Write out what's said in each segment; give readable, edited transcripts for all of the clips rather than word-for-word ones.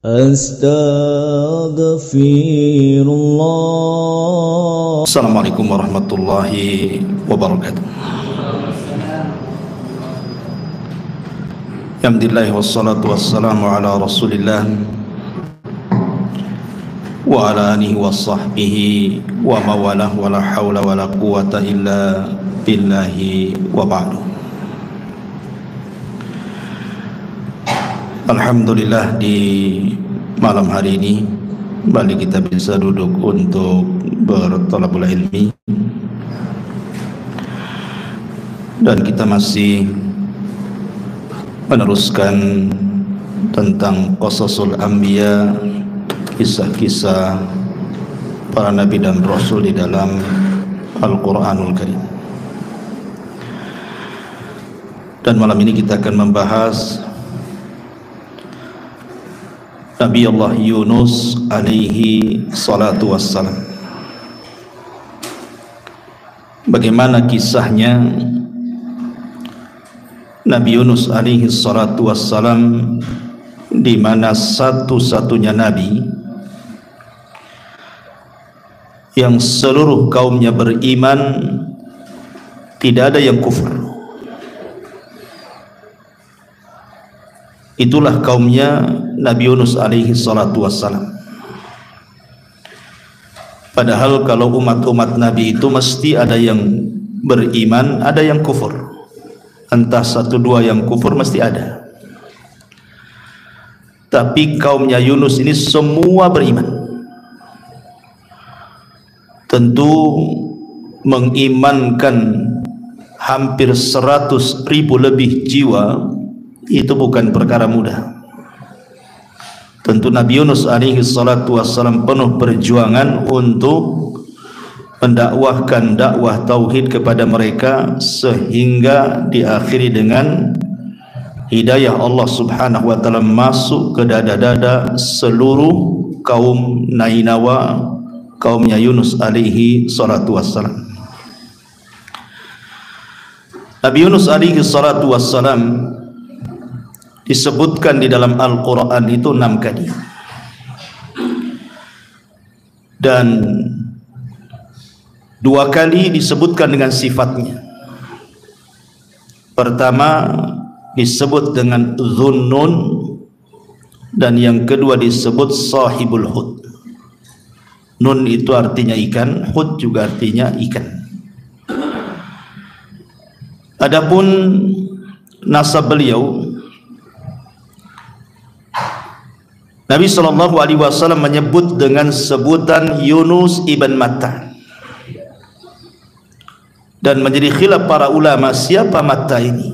Astaghfirullah. Assalamualaikum warahmatullahi wabarakatuh. Alhamdulillah wassalatu wassalamu ala rasulillah wa ala alihi wa sahbihi wa mawalah wa la hawla wa la quwata illa billahi wa ba'du. Alhamdulillah, di malam hari ini kembali kita bisa duduk untuk berthalabul ilmi, dan kita masih meneruskan tentang qasasul anbiya, kisah-kisah para nabi dan rasul di dalam Al-Quranul Karim. Dan malam ini kita akan membahas Nabi Allah Yunus alaihi salatu wassalam. Bagaimana kisahnya Nabi Yunus alaihi salatu wassalam, di mana satu-satunya nabi yang seluruh kaumnya beriman, tidak ada yang kufur. Itulah kaumnya Nabi Yunus alaihi salatu wassalam. Padahal kalau umat-umat Nabi itu mesti ada yang beriman, ada yang kufur. Entah satu dua yang kufur mesti ada. Tapi kaumnya Yunus ini semua beriman. Tentu mengimankan hampir 100.000 lebih jiwa itu bukan perkara mudah. Tentu Nabi Yunus alaihi salatu wassalam penuh perjuangan untuk mendakwahkan dakwah tauhid kepada mereka, sehingga diakhiri dengan hidayah Allah subhanahu wa ta'ala masuk ke dada-dada seluruh kaum Nainawa, kaumnya Yunus alaihi salatu wassalam. Nabi Yunus alaihi salatu wassalam disebutkan di dalam Al-Quran itu 6 kali, dan 2 kali disebutkan dengan sifatnya. Pertama disebut dengan Dhunnun, dan yang kedua disebut Sahibul Hud. Nun itu artinya ikan, Hud juga artinya ikan. Adapun nasab beliau, Nabi SAW menyebut dengan sebutan Yunus ibn Matta, dan menjadi khilaf para ulama siapa Matta ini.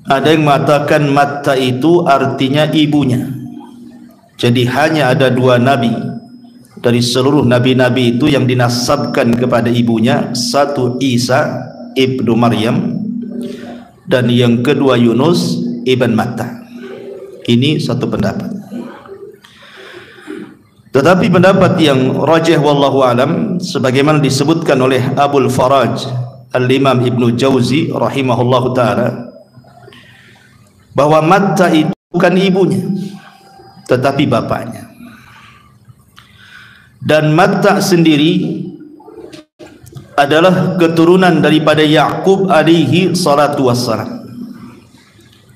Ada yang mengatakan Matta itu artinya ibunya. Jadi hanya ada 2 nabi dari seluruh nabi-nabi itu yang dinasabkan kepada ibunya, satu Isa ibnu Maryam, dan yang kedua Yunus ibn Matta. Ini satu pendapat. Tetapi pendapat yang rajih wallahu alam, sebagaimana disebutkan oleh Abul Faraj Al-Imam Ibnu Jauzi rahimahullahu taala, bahwa Matta itu bukan ibunya tetapi bapaknya. Dan Matta sendiri adalah keturunan daripada Yaqub alaihi salatu wassalam.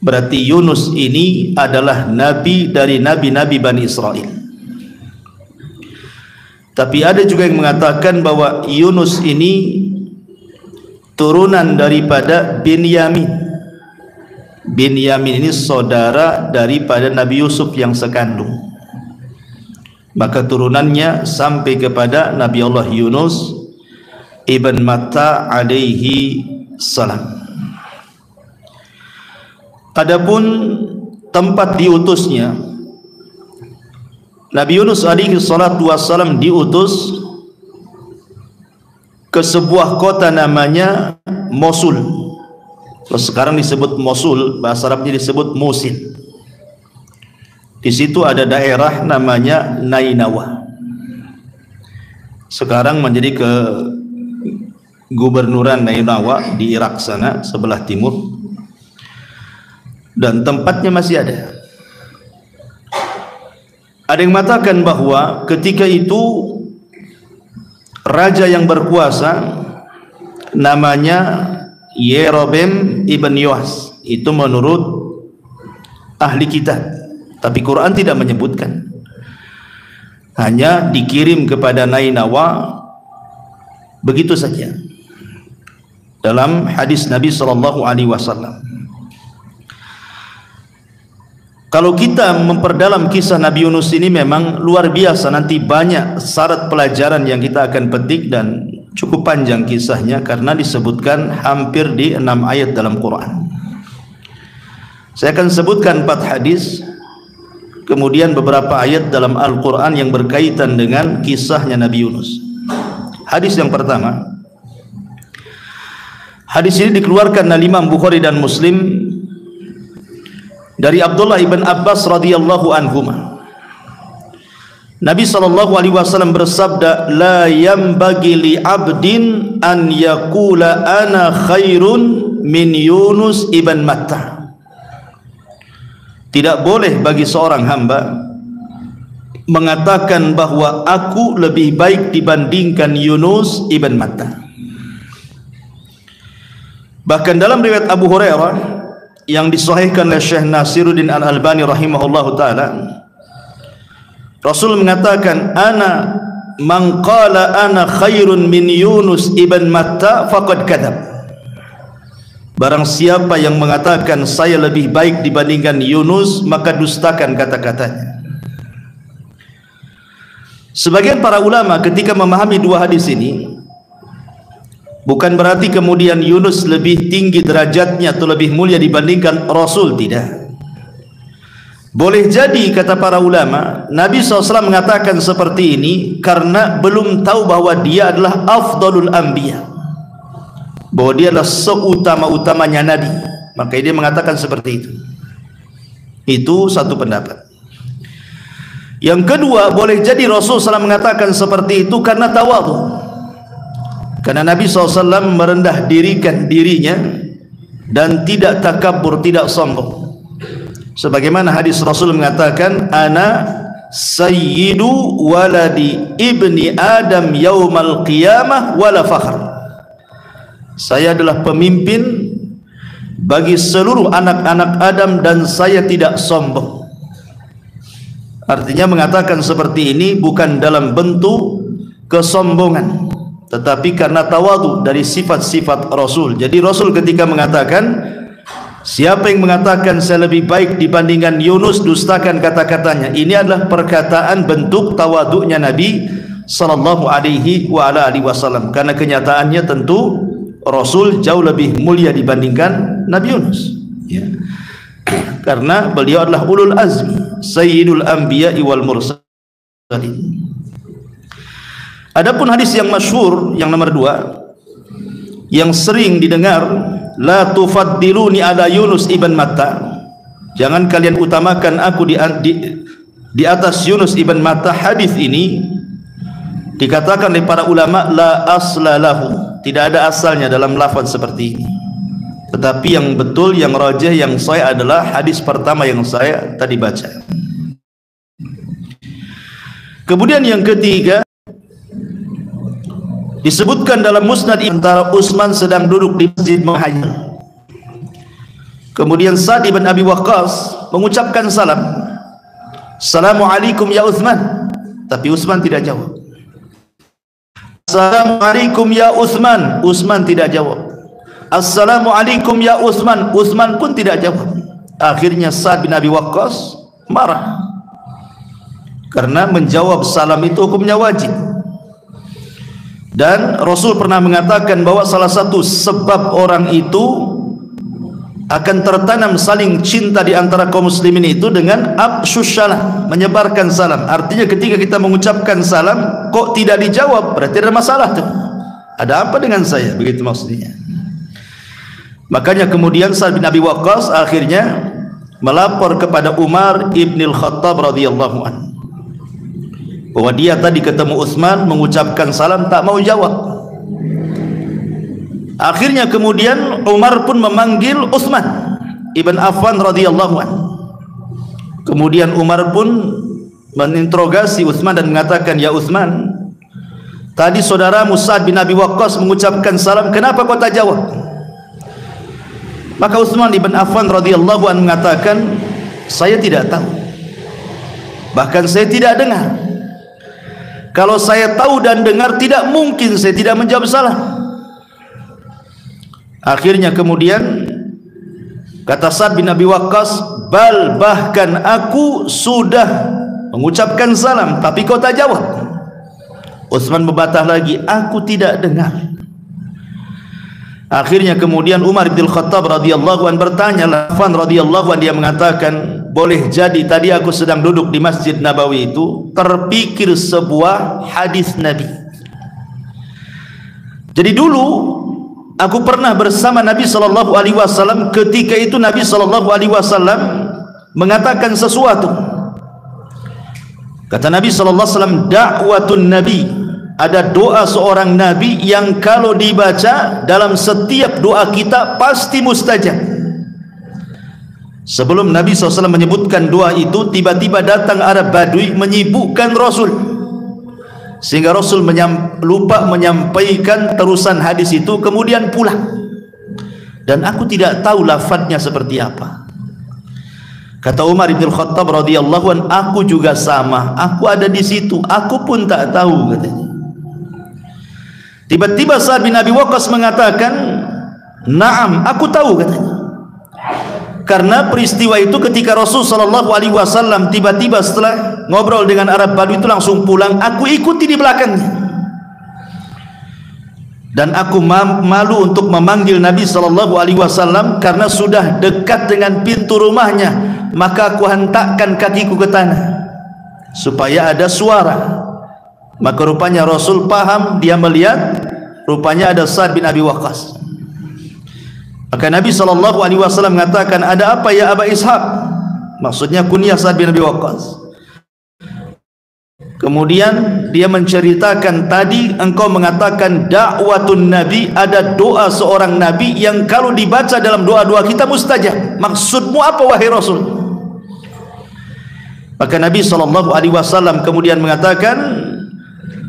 Berarti Yunus ini adalah nabi dari nabi-nabi Bani Israel. Tapi ada juga yang mengatakan bahwa Yunus ini turunan daripada Binyamin. Binyamin ini saudara daripada Nabi Yusuf yang sekandung. Maka turunannya sampai kepada Nabi Allah Yunus ibn Matta alaihi salam. Adapun tempat diutusnya, Nabi Yunus alaihi salatu wassalam diutus ke sebuah kota namanya Mosul. Sekarang disebut Mosul, bahasa Arabnya disebut Musil. Di situ ada daerah namanya Nainawa. Sekarang menjadi ke gubernuran Nainawa di Irak sana, sebelah timur. Dan tempatnya masih ada. Ada yang mengatakan bahwa ketika itu raja yang berkuasa namanya Yerobeam ibn Yoas, itu menurut ahli kitab, tapi Quran tidak menyebutkan, hanya dikirim kepada Nainawa begitu saja dalam hadis Nabi SAW. Kalau kita memperdalam kisah Nabi Yunus ini memang luar biasa, nanti banyak syarat pelajaran yang kita akan petik dan cukup panjang kisahnya karena disebutkan hampir di 6 ayat dalam Quran. Saya akan sebutkan 4 hadis, kemudian beberapa ayat dalam Al-Quran yang berkaitan dengan kisahnya Nabi Yunus. Hadis yang pertama, hadis ini dikeluarkan oleh Imam Bukhari dan Muslim dari Abdullah ibn Abbas radhiyallahu anhuma. Nabi SAW bersabda, la yambagi li abdin an yakula ana khairun min Yunus ibn Matta. Tidak boleh bagi seorang hamba mengatakan bahwa aku lebih baik dibandingkan Yunus ibn Matta. Bahkan dalam riwayat Abu Hurairah yang disahihkan oleh Syekh Nasiruddin Al-Albani rahimahullahu taala, Rasul mengatakan, ana man qala ana khairun min Yunus ibn Matta faqad kadzab. Barang siapa yang mengatakan saya lebih baik dibandingkan Yunus, maka dustakan kata-katanya. Sebagian para ulama ketika memahami dua hadis ini, bukan berarti kemudian Yunus lebih tinggi derajatnya atau lebih mulia dibandingkan Rasul, tidak. Boleh jadi kata para ulama, Nabi SAW mengatakan seperti ini karena belum tahu bahwa dia adalah afdalul anbiya, bahwa dia adalah seutama-utamanya Nabi, maka dia mengatakan seperti itu. Itu satu pendapat. Yang kedua, boleh jadi Rasul SAW mengatakan seperti itu karena tawadhu, karena Nabi SAW merendah dirikan dirinya dan tidak takabur, tidak sombong. Sebagaimana hadis Rasul mengatakan, ana sayyidu waladi ibni Adam yaumal qiyamah wala fakhr. Saya adalah pemimpin bagi seluruh anak-anak Adam dan saya tidak sombong. Artinya mengatakan seperti ini bukan dalam bentuk kesombongan, tetapi karena tawadhu dari sifat-sifat Rasul. Jadi Rasul ketika mengatakan, siapa yang mengatakan saya lebih baik dibandingkan Yunus, dustakan kata-katanya. Ini adalah perkataan bentuk tawadhu'nya Nabi sallallahu alaihi wasallam. Karena kenyataannya tentu Rasul jauh lebih mulia dibandingkan Nabi Yunus, ya. Karena beliau adalah ulul azmi, sayyidul anbiya'i wal mursalin. Adapun hadis yang masyhur yang nomor 2 yang sering didengar, la tufaddiluni ala Yunus ibn Matta, jangan kalian utamakan aku di atas Yunus ibn Matta. Hadis ini dikatakan oleh para ulama la asla lahu, tidak ada asalnya dalam lafaz seperti ini. Tetapi yang betul, yang rajih, yang sahih adalah hadis pertama yang saya tadi baca. Kemudian yang ketiga, disebutkan dalam musnad antara Utsman sedang duduk di masjid menghajat. Kemudian Sa'd bin Abi Waqqas mengucapkan salam, Assalamualaikum ya Utsman. Tapi Utsman tidak jawab. Assalamualaikum ya Utsman. Utsman tidak jawab. Assalamualaikum ya Utsman. Utsman pun tidak jawab. Akhirnya Sa'd bin Abi Waqqas marah, karena menjawab salam itu hukumnya wajib. Dan Rasul pernah mengatakan bahwa salah satu sebab orang itu akan tertanam saling cinta di antara kaum muslimin itu dengan afsyus salam, menyebarkan salam. Artinya ketika kita mengucapkan salam kok tidak dijawab, berarti ada masalah tuh. Ada apa dengan saya? Begitu maksudnya. Makanya kemudian Sa'd bin Abi Waqqas akhirnya melapor kepada Umar ibn al-Khattab radhiyallahu anhu bahwa dia tadi ketemu Utsman mengucapkan salam tak mau jawab. Akhirnya kemudian Umar pun memanggil Utsman ibn Affan radhiyallahu anhu. Kemudian Umar pun meninterogasi Utsman dan mengatakan, "Ya Utsman, tadi saudaramu Sa'ad bin Abi Waqqas mengucapkan salam, kenapa kau tak jawab?" Maka Utsman ibn Affan radhiyallahu anhu mengatakan, "Saya tidak tahu. Bahkan saya tidak dengar. Kalau saya tahu dan dengar, tidak mungkin saya tidak menjawab salam." Akhirnya kemudian kata Sa'ad bin Abi Waqqas, bahkan aku sudah mengucapkan salam tapi kau tak jawab." Utsman membantah lagi, "Aku tidak dengar." Akhirnya kemudian Umar bin Khattab radhiyallahu anhu bertanya, Affan radhiyallahu anhu, dia mengatakan, "Boleh jadi tadi aku sedang duduk di Masjid Nabawi itu terpikir sebuah hadis Nabi. Jadi dulu aku pernah bersama Nabi sallallahu alaihi wasallam, ketika itu Nabi sallallahu alaihi wasallam mengatakan sesuatu. Kata Nabi sallallahu alaihi wasallam, da'watun nabi, ada doa seorang nabi yang kalau dibaca dalam setiap doa kita pasti mustajab." Sebelum Nabi SAW menyebutkan doa itu, tiba-tiba datang Arab Badui menyibukkan Rasul, sehingga Rasul lupa menyampaikan terusan hadis itu, kemudian pulang. Dan aku tidak tahu lafadznya seperti apa. Kata Umar bin Khattab radhiyallahu anhu, "Aku juga sama, aku ada di situ, aku pun tak tahu," katanya. Tiba-tiba Sa'ad bin Abi Waqqas mengatakan, "Na'am, aku tahu," katanya. Karena peristiwa itu ketika Rasul sallallahu alaihi wasallam tiba-tiba setelah ngobrol dengan Arab Badui itu langsung pulang, aku ikuti di belakangnya. Dan aku malu untuk memanggil Nabi sallallahu alaihi wasallam karena sudah dekat dengan pintu rumahnya, maka aku hentakkan kakiku ke tanah supaya ada suara. Maka rupanya Rasul paham, dia melihat rupanya ada Sa'ad bin Abi Waqqas. Maka Nabi SAW mengatakan, "Ada apa ya Aba Ishaq?" Maksudnya kunyah Sa'ad bin Abi Waqqas. Kemudian dia menceritakan, "Tadi engkau mengatakan da'watun nabi, ada doa seorang nabi yang kalau dibaca dalam doa-doa kita mustajab. Maksudmu apa wahai Rasul?" Maka Nabi SAW kemudian mengatakan,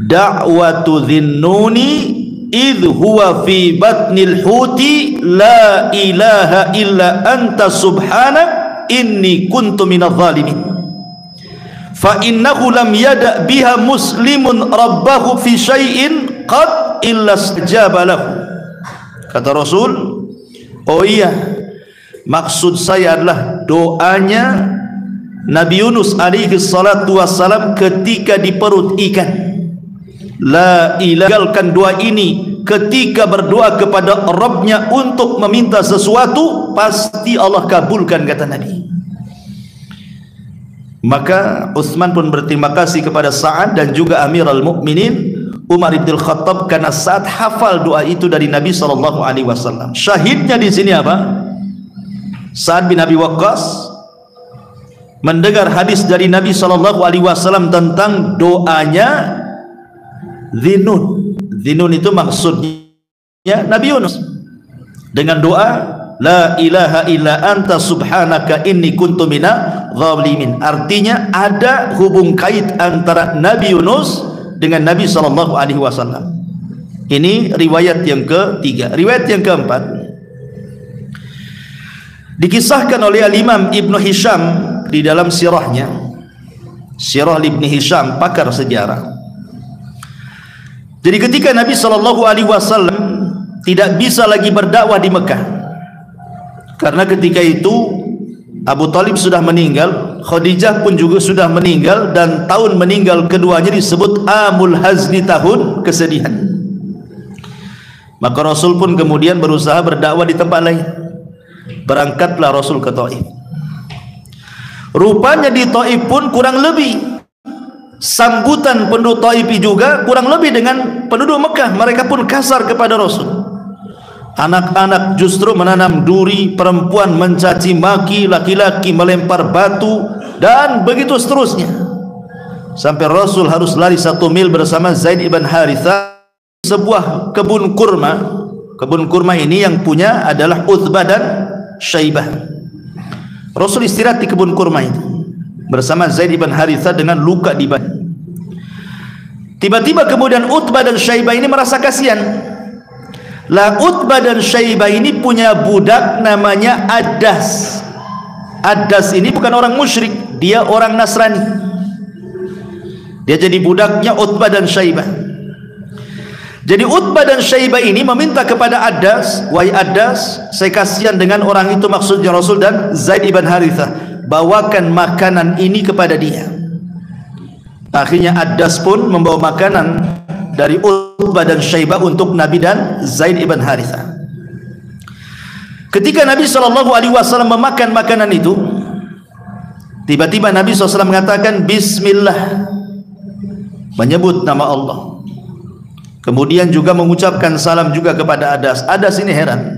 "Da'watu dhinnuni idh huwa fi batnil huti la ilaha illa anta subhanak inni kuntu minadh dhalimin fa innahu lam yada' biha muslimun rabbahu fi syai'in qad illa istajaba lahu." Kata Rasul, "Oh iya, maksud saya adalah doanya Nabi Yunus alaihi salatu wassalam ketika di perut ikan. La ilahalkan doa ini ketika berdoa kepada Rabbnya untuk meminta sesuatu, pasti Allah kabulkan," kata Nabi. Maka Utsman pun berterima kasih kepada Sa'ad dan juga Amirul Mukminin Umar bin Khattab karena Sa'ad hafal doa itu dari Nabi SAW. Syahidnya di sini apa? Sa'ad bin Abi Waqqas mendengar hadis dari Nabi SAW tentang doanya Dhinnun. Dhinnun itu maksudnya Nabi Yunus dengan doa la ilaha illa anta subhanaka inni kuntu minadh dhalimin. Artinya ada hubung kait antara Nabi Yunus dengan Nabi SAW. Ini riwayat yang ketiga. Riwayat yang keempat dikisahkan oleh Al-Imam Ibnu Hisham di dalam sirahnya, Sirah Ibnu Hisham, pakar sejarah. Jadi ketika Nabi SAW tidak bisa lagi berdakwah di Mekah, karena ketika itu Abu Talib sudah meninggal, Khadijah pun juga sudah meninggal, dan tahun meninggal keduanya disebut Amul Hazni, tahun kesedihan. Maka Rasul pun kemudian berusaha berdakwah di tempat lain. Berangkatlah Rasul ke Taif. Rupanya di Taif pun kurang lebih sambutan penduduk Taif juga kurang lebih dengan penduduk Mekah. Mereka pun kasar kepada Rasul. Anak-anak justru menanam duri, perempuan mencaci maki, laki-laki melempar batu, dan begitu seterusnya. Sampai Rasul harus lari 1 mil bersama Zaid ibn Harithah, sebuah kebun kurma. Kebun kurma ini yang punya adalah Utsbah dan Syaibah. Rasul istirahat di kebun kurma itu. bersama Zaid ibn Harithah dengan luka di badan. Tiba-tiba kemudian Utbah dan Syaibah ini merasa kasihan. Lah Utbah dan Syaibah ini punya budak namanya Adas. Adas ini bukan orang musyrik, dia orang Nasrani. Dia jadi budaknya Utbah dan Syaibah. Jadi Utbah dan Syaibah ini meminta kepada Adas, wahai Adas, saya kasihan dengan orang itu, maksudnya Rasul dan Zaid ibn Harithah, bawakan makanan ini kepada dia. Akhirnya Adas pun membawa makanan dari Utbah dan Syaibah untuk Nabi dan Zaid ibn Harithah. Ketika Nabi SAW memakan makanan itu, tiba-tiba Nabi SAW mengatakan Bismillah, menyebut nama Allah. Kemudian juga mengucapkan salam juga kepada Adas. Adas ini heran,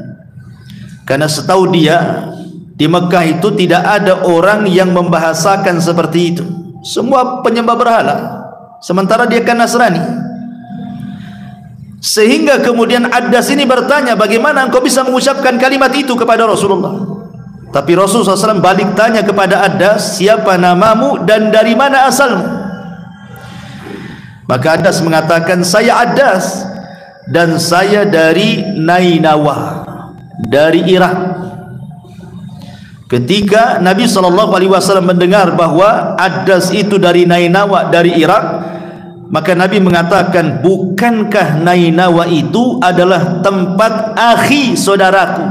karena setahu dia di Mekah itu tidak ada orang yang membahasakan seperti itu. Semua penyembah berhala, sementara dia kan Nasrani. Sehingga kemudian Adas ini bertanya, bagaimana engkau bisa mengucapkan kalimat itu kepada Rasulullah? Tapi Rasulullah SAW balik tanya kepada Adas, siapa namamu dan dari mana asalmu? Maka Adas mengatakan, saya Adas dan saya dari Nainawa, dari Irak. Ketika Nabi SAW mendengar bahwa Adas itu dari Nainawa, dari Irak, maka Nabi mengatakan, bukankah Nainawa itu adalah tempat akhi saudaraku?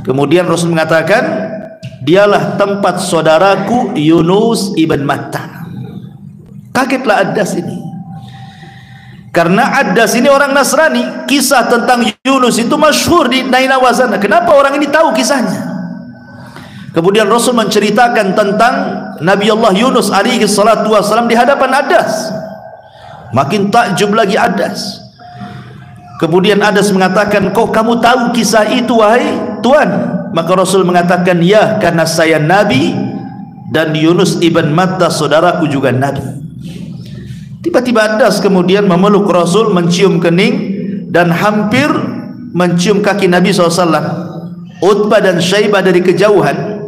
Kemudian Rasul mengatakan, dialah tempat saudaraku Yunus ibn Matta. Kagetlah Adas ini, karena Adas ini orang Nasrani. Kisah tentang Yunus itu masyhur di Nainawa sana. Kenapa orang ini tahu kisahnya? Kemudian Rasul menceritakan tentang Nabi Allah Yunus alaihi salatu wassalam di hadapan Adas. Makin takjub lagi Adas. Kemudian Adas mengatakan, kok kamu tahu kisah itu wahai Tuan? Maka Rasul mengatakan, ya, karena saya Nabi dan Yunus ibn Matta saudaraku juga Nabi. Tiba-tiba Adas kemudian memeluk Rasul, mencium kening dan hampir mencium kaki Nabi SAW. Utbah dan Syaibah dari kejauhan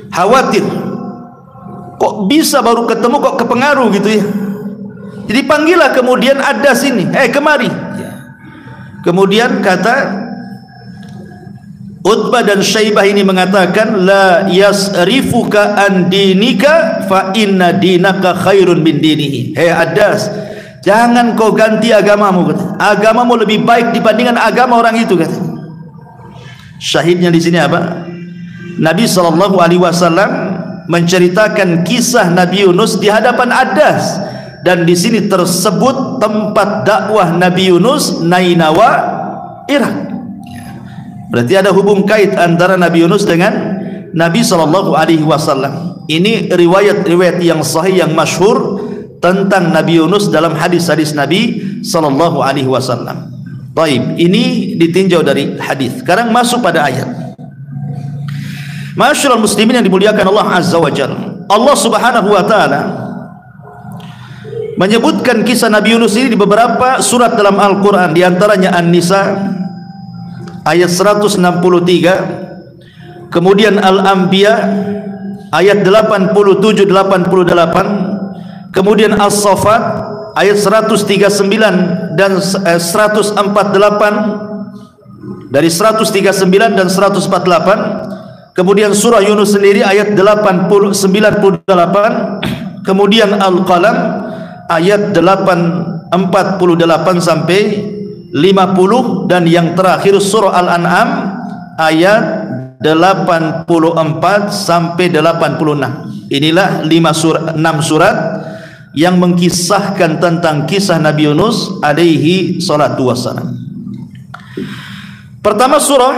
khawatir, kok bisa baru ketemu kok kepengaruh gitu ya. Jadi panggillah kemudian Adas ini, kemari. Kemudian kata Utbah dan Syaibah ini mengatakan, la yasrifuka an dinika fa inna dinaka khairun min dinihi. Adas, jangan kau ganti agamamu, kata. Agamamu lebih baik dibandingkan agama orang itu, kata. Syahidnya di sini apa? Nabi SAW menceritakan kisah Nabi Yunus di hadapan Adas, dan di sini tersebut tempat dakwah Nabi Yunus, Nainawa, Irak. Berarti ada hubung kait antara Nabi Yunus dengan Nabi SAW. Ini riwayat-riwayat yang sahih, yang masyhur tentang Nabi Yunus dalam hadis-hadis Nabi SAW. Baik, ini ditinjau dari hadis. Sekarang masuk pada ayat. Masyaallah muslimin yang dimuliakan Allah Azza wa Jalla. Allah Subhanahu wa taala menyebutkan kisah Nabi Yunus ini di beberapa surat dalam Al-Qur'an, di antaranya An-Nisa ayat 163, kemudian Al-Anbiya ayat 87 88, kemudian As-Saffat ayat 139 dan 148, dari 139 dan 148, kemudian surah Yunus sendiri ayat 98, kemudian Al-Qalam ayat 48 sampai 50, dan yang terakhir surah Al-An'am ayat 84 sampai 86. Inilah 6 surat yang mengkisahkan tentang kisah Nabi Yunus alaihi salatu wassalam. Pertama surah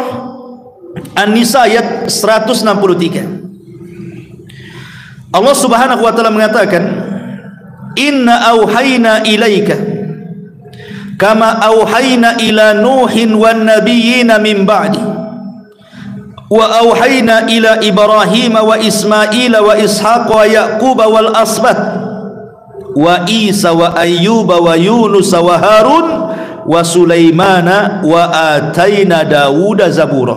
An-Nisa ayat 163. Allah Subhanahu wa taala mengatakan, inna auhayna ilaika kama auhayna ila nuhin wan nabiyina min ba'di wa auhayna ila Ibrahim wa Ismail wa Ishaq wa Yaqub wal asbat wa Isa wa Ayyub wa Yunus wa Harun wa Sulaimana wa atayna Dawuda zabura.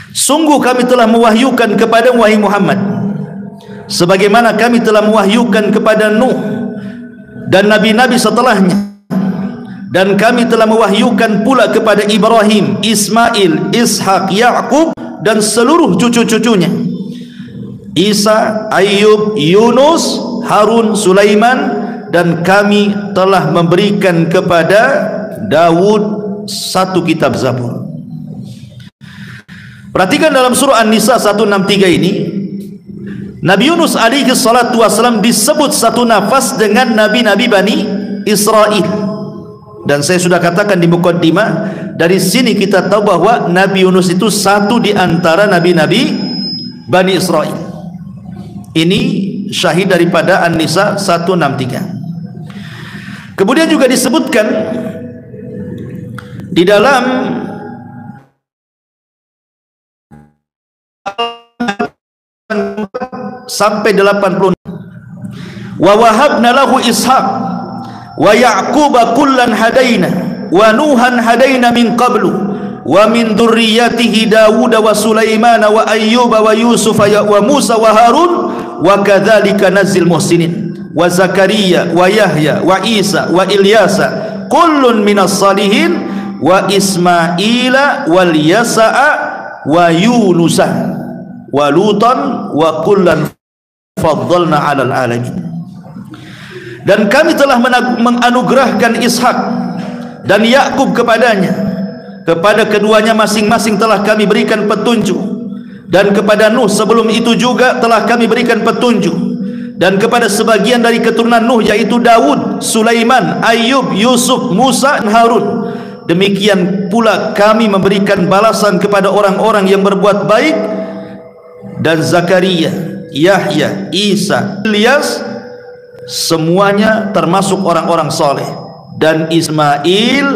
Sungguh kami telah mewahyukan kepada wahai Muhammad sebagaimana kami telah mewahyukan kepada Nuh dan nabi-nabi setelahnya, dan kami telah mewahyukan pula kepada Ibrahim, Ismail, Ishak, Yaqub dan seluruh cucu-cucunya, Isa, Ayub, Yunus, Harun, Sulaiman, dan kami telah memberikan kepada Daud satu kitab Zabur. Perhatikan dalam surah An-Nisa 163 ini, Nabi Yunus alaihi salatu wasalam disebut satu nafas dengan nabi-nabi Bani Israel. Dan saya sudah katakan di mukaddimah, dari sini kita tahu bahwa Nabi Yunus itu satu di antara nabi-nabi Bani Israel. Ini syahid daripada An-Nisa 163. Kemudian juga disebutkan di dalam sampai 80. Wa wahabna lahu Ishaq wa Yaquba kullan hadaina wa Nuhan hadaina min qablu wa min dzurriyyatihi Dawud wa Sulaiman wa Ayyub wa Yusuf wa Musa wa Harun wa kadzalika nazil muhsinin wa Zakaria wa Yahya wa Isa wa Ilyasa kullun minas salihin wa Ismaila wal Yasa'a wa Yunusa wa Lutan wa kullan faddalna 'alal alamin. Dan kami telah menganugerahkan Ishak dan Yakub kepadanya, kepada keduanya masing-masing telah kami berikan petunjuk, dan kepada Nuh sebelum itu juga telah kami berikan petunjuk, dan kepada sebagian dari keturunan Nuh yaitu Daud, Sulaiman, Ayub, Yusuf, Musa dan Harun. Demikian pula kami memberikan balasan kepada orang-orang yang berbuat baik, dan Zakaria, Yahya, Isa, Ilyas semuanya termasuk orang-orang soleh, dan Ismail,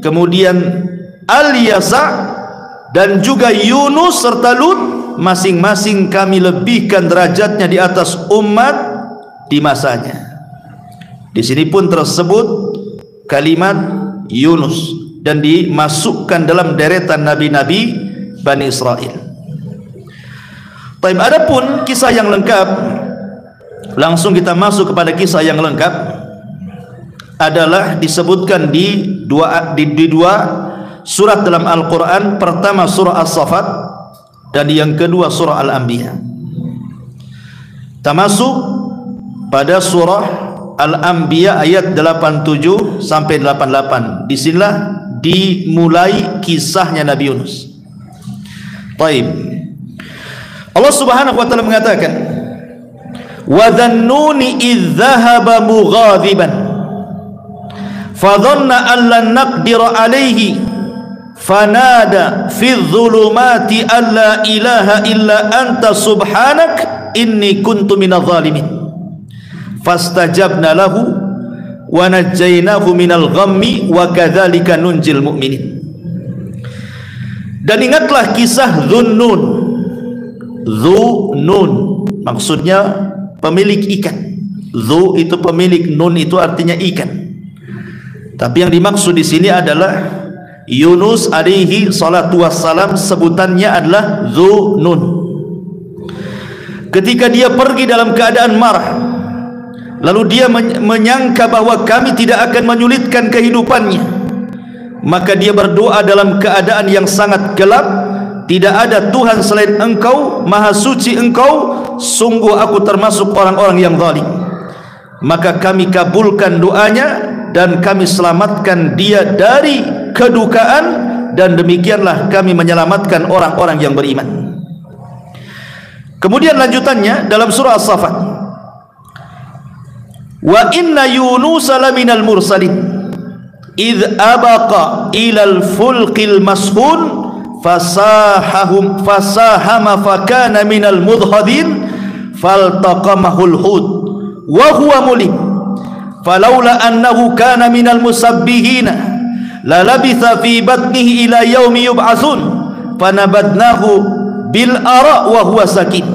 kemudian Al-Yasa dan juga Yunus serta Lut, masing-masing kami lebihkan derajatnya di atas umat di masanya. Di sini pun tersebut kalimat Yunus dan dimasukkan dalam deretan nabi-nabi Bani Israel. Baik, adapun kisah yang lengkap, langsung kita masuk kepada kisah yang lengkap, adalah disebutkan di dua surat dalam Al-Quran. Pertama surah As-Saffat, dan yang kedua surah Al-Anbiya. Kita masuk pada surah Al-Anbiya ayat 87 sampai 88. Disinilah dimulai kisahnya Nabi Yunus. Baik, Allah Subhanahu wa taala mengatakan, wa dhannuni idh dhahaba mughadiban fadhanna an lan naqdira alayhi fanada fi dhulumati an la ilaha illa anta subhanak inni kuntu minadh dhalimin fastajabna lahu wa najjaynahu minal ghammi wa kadzalika nunjil mu'minin. Dan ingatlah kisah Dhunnun. Dhunnun maksudnya pemilik ikan. Dhu itu pemilik, nun itu artinya ikan. Tapi yang dimaksud di sini adalah Yunus alaihi salatu wassalam, sebutannya adalah Dhunnun. Ketika dia pergi dalam keadaan marah, lalu dia menyangka bahwa kami tidak akan menyulitkan kehidupannya, maka dia berdoa dalam keadaan yang sangat gelap. Tidak ada Tuhan selain Engkau, Maha Suci Engkau, sungguh aku termasuk orang-orang yang zalim. Maka kami kabulkan doanya dan kami selamatkan dia dari kedukaan, dan demikianlah kami menyelamatkan orang-orang yang beriman. Kemudian lanjutannya dalam surah As-Saffat, wa inna Yunusa laminal mursalin idh abaqa ilal fulqil mashhun fasahama fakana minal mudhadin faltaqamahul hud wa huwa mulim falaula annahu kana minal musabbihina la labitha fi batnihi ila yaumi yub'atsun fanabadnahu bil ara wa huwa sakin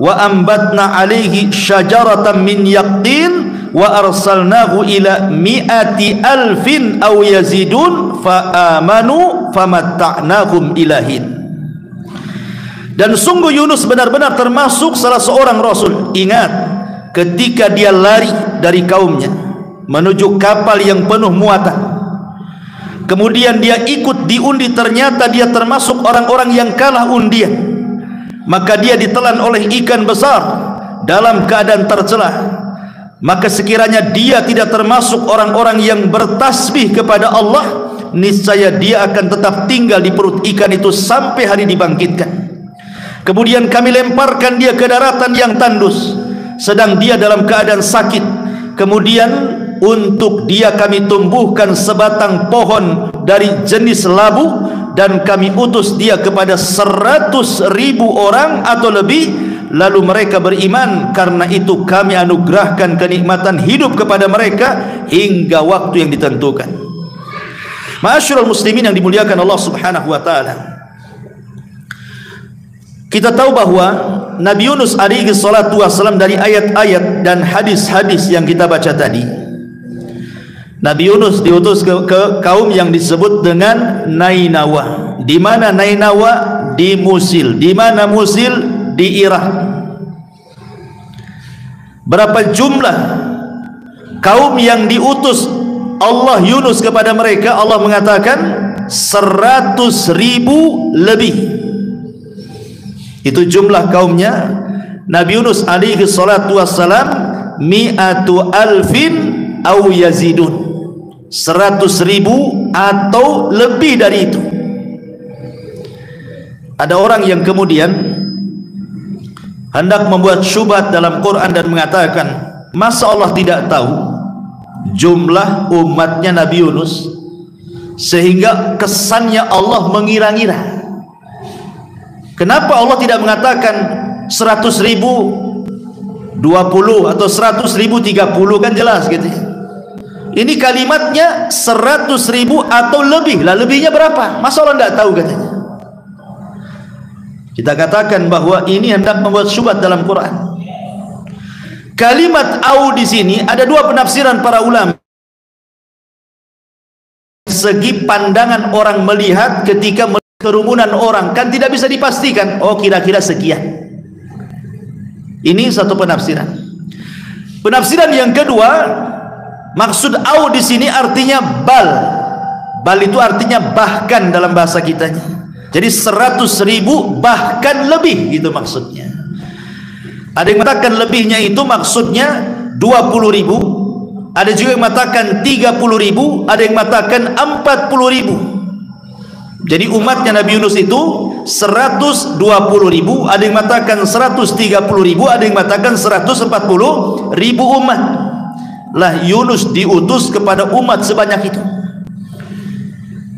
wa ambatna alaihi syajaratan min yaqtin wa arsalnahu ila mi'ati alfin aw yazidun fa amanu famatta'nahum ilahin. Dan sungguh Yunus benar-benar termasuk salah seorang rasul. Ingat, ketika dia lari dari kaumnya menuju kapal yang penuh muatan, kemudian dia ikut diundi, ternyata dia termasuk orang-orang yang kalah undian, maka dia ditelan oleh ikan besar dalam keadaan tercelah. Maka sekiranya dia tidak termasuk orang-orang yang bertasbih kepada Allah, niscaya dia akan tetap tinggal di perut ikan itu sampai hari dibangkitkan. Kemudian kami lemparkan dia ke daratan yang tandus, sedang dia dalam keadaan sakit. Kemudian untuk dia kami tumbuhkan sebatang pohon dari jenis labu, dan kami utus dia kepada 100.000 orang atau lebih. Lalu mereka beriman, karena itu kami anugerahkan kenikmatan hidup kepada mereka hingga waktu yang ditentukan. Ma'asyiral muslimin yang dimuliakan Allah Subhanahu wa taala, kita tahu bahwa Nabi Yunus alaihi salatu wassalam, dari ayat-ayat dan hadis-hadis yang kita baca tadi, Nabi Yunus diutus ke kaum yang disebut dengan Nainawa. Di mana Nainawa? Di Musil. Di mana Musil? Di Irak. Berapa jumlah kaum yang diutus Allah Yunus kepada mereka? Allah mengatakan 100.000 lebih. Itu jumlah kaumnya Nabi Yunus alaihi salatu wassalam. Mi'atu alfin au yazidun, 100.000 atau lebih dari itu. Ada orang yang kemudian hendak membuat syubhat dalam Quran dan mengatakan, masa Allah tidak tahu jumlah umatnya Nabi Yunus, sehingga kesannya Allah mengira-ngira. Kenapa Allah tidak mengatakan 100.000 20 atau 100.000 30, kan jelas gitu ya. Ini kalimatnya 100.000 atau lebih. Lah lebihnya berapa? Masa Allah tidak tahu katanya. Kita katakan bahwa ini hendak membuat syubhat dalam Quran. Kalimat au di sini ada dua penafsiran para ulama. Segi pandangan orang melihat ketika kerumunan orang, kan tidak bisa dipastikan. Oh, kira-kira sekian. Ini satu penafsiran. Penafsiran yang kedua, maksud au di sini artinya bal. Bal itu artinya bahkan dalam bahasa kitanya. Jadi 100.000 bahkan lebih, gitu maksudnya. Ada yang mengatakan lebihnya itu maksudnya 20.000, ada juga yang mengatakan 30.000, ada yang mengatakan 40.000. Jadi umatnya Nabi Yunus itu 120.000, ada yang mengatakan 130.000, ada yang mengatakan 140.000 umat. Lah Yunus diutus kepada umat sebanyak itu.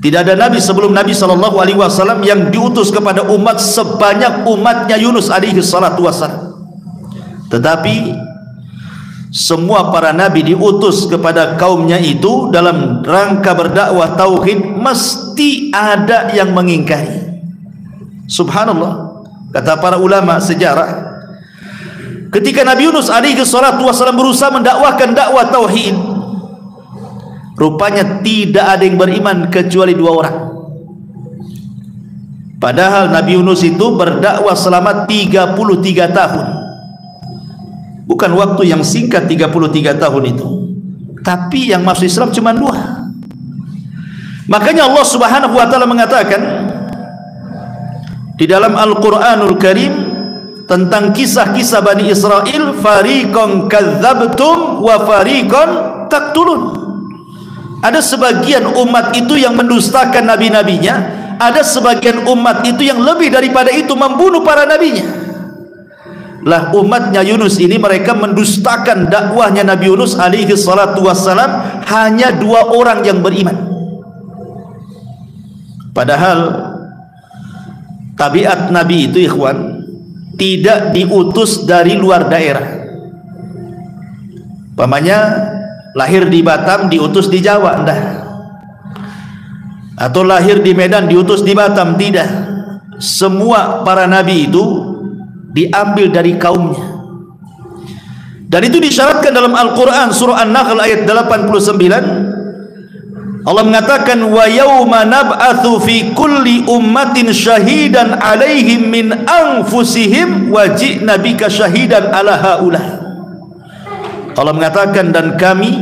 Tidak ada nabi sebelum Nabi SAW yang diutus kepada umat sebanyak umatnya Yunus alaihi salatu wassalam. Tetapi semua para nabi diutus kepada kaumnya itu dalam rangka berdakwah tauhid, mesti ada yang mengingkari. Subhanallah, kata para ulama sejarah, ketika Nabi Yunus alaihi salatu wassalam berusaha mendakwahkan dakwah tauhid, rupanya tidak ada yang beriman kecuali 2 orang. Padahal Nabi Yunus itu berdakwah selama 33 tahun. Bukan waktu yang singkat 33 tahun itu, tapi yang masuk Islam cuma 2. Makanya Allah Subhanahu wa taala mengatakan di dalam Al-Qur'anul Karim tentang kisah-kisah Bani Israel, fariqan kadzabtum wa fariqan taqtulun. Ada sebagian umat itu yang mendustakan nabi-nabinya, ada sebagian umat itu yang lebih daripada itu membunuh para nabinya. Lah umatnya Yunus ini, mereka mendustakan dakwahnya Nabi Yunus alaihi salatu wassalam, hanya 2 orang yang beriman. Padahal tabiat nabi itu ikhwan, tidak diutus dari luar daerah. Pamannya lahir di Batam diutus di Jawa, enggak. Atau lahir di Medan diutus di Batam, tidak. Semua para nabi itu diambil dari kaumnya. Dan itu disyaratkan dalam Al-Quran surah An-Nahl ayat 89. Allah mengatakan wa yauma nab'atsu fi kulli ummatin syahidan 'alaihim min anfusihim wa ji'na bika syahidan 'ala haula. Allah mengatakan dan kami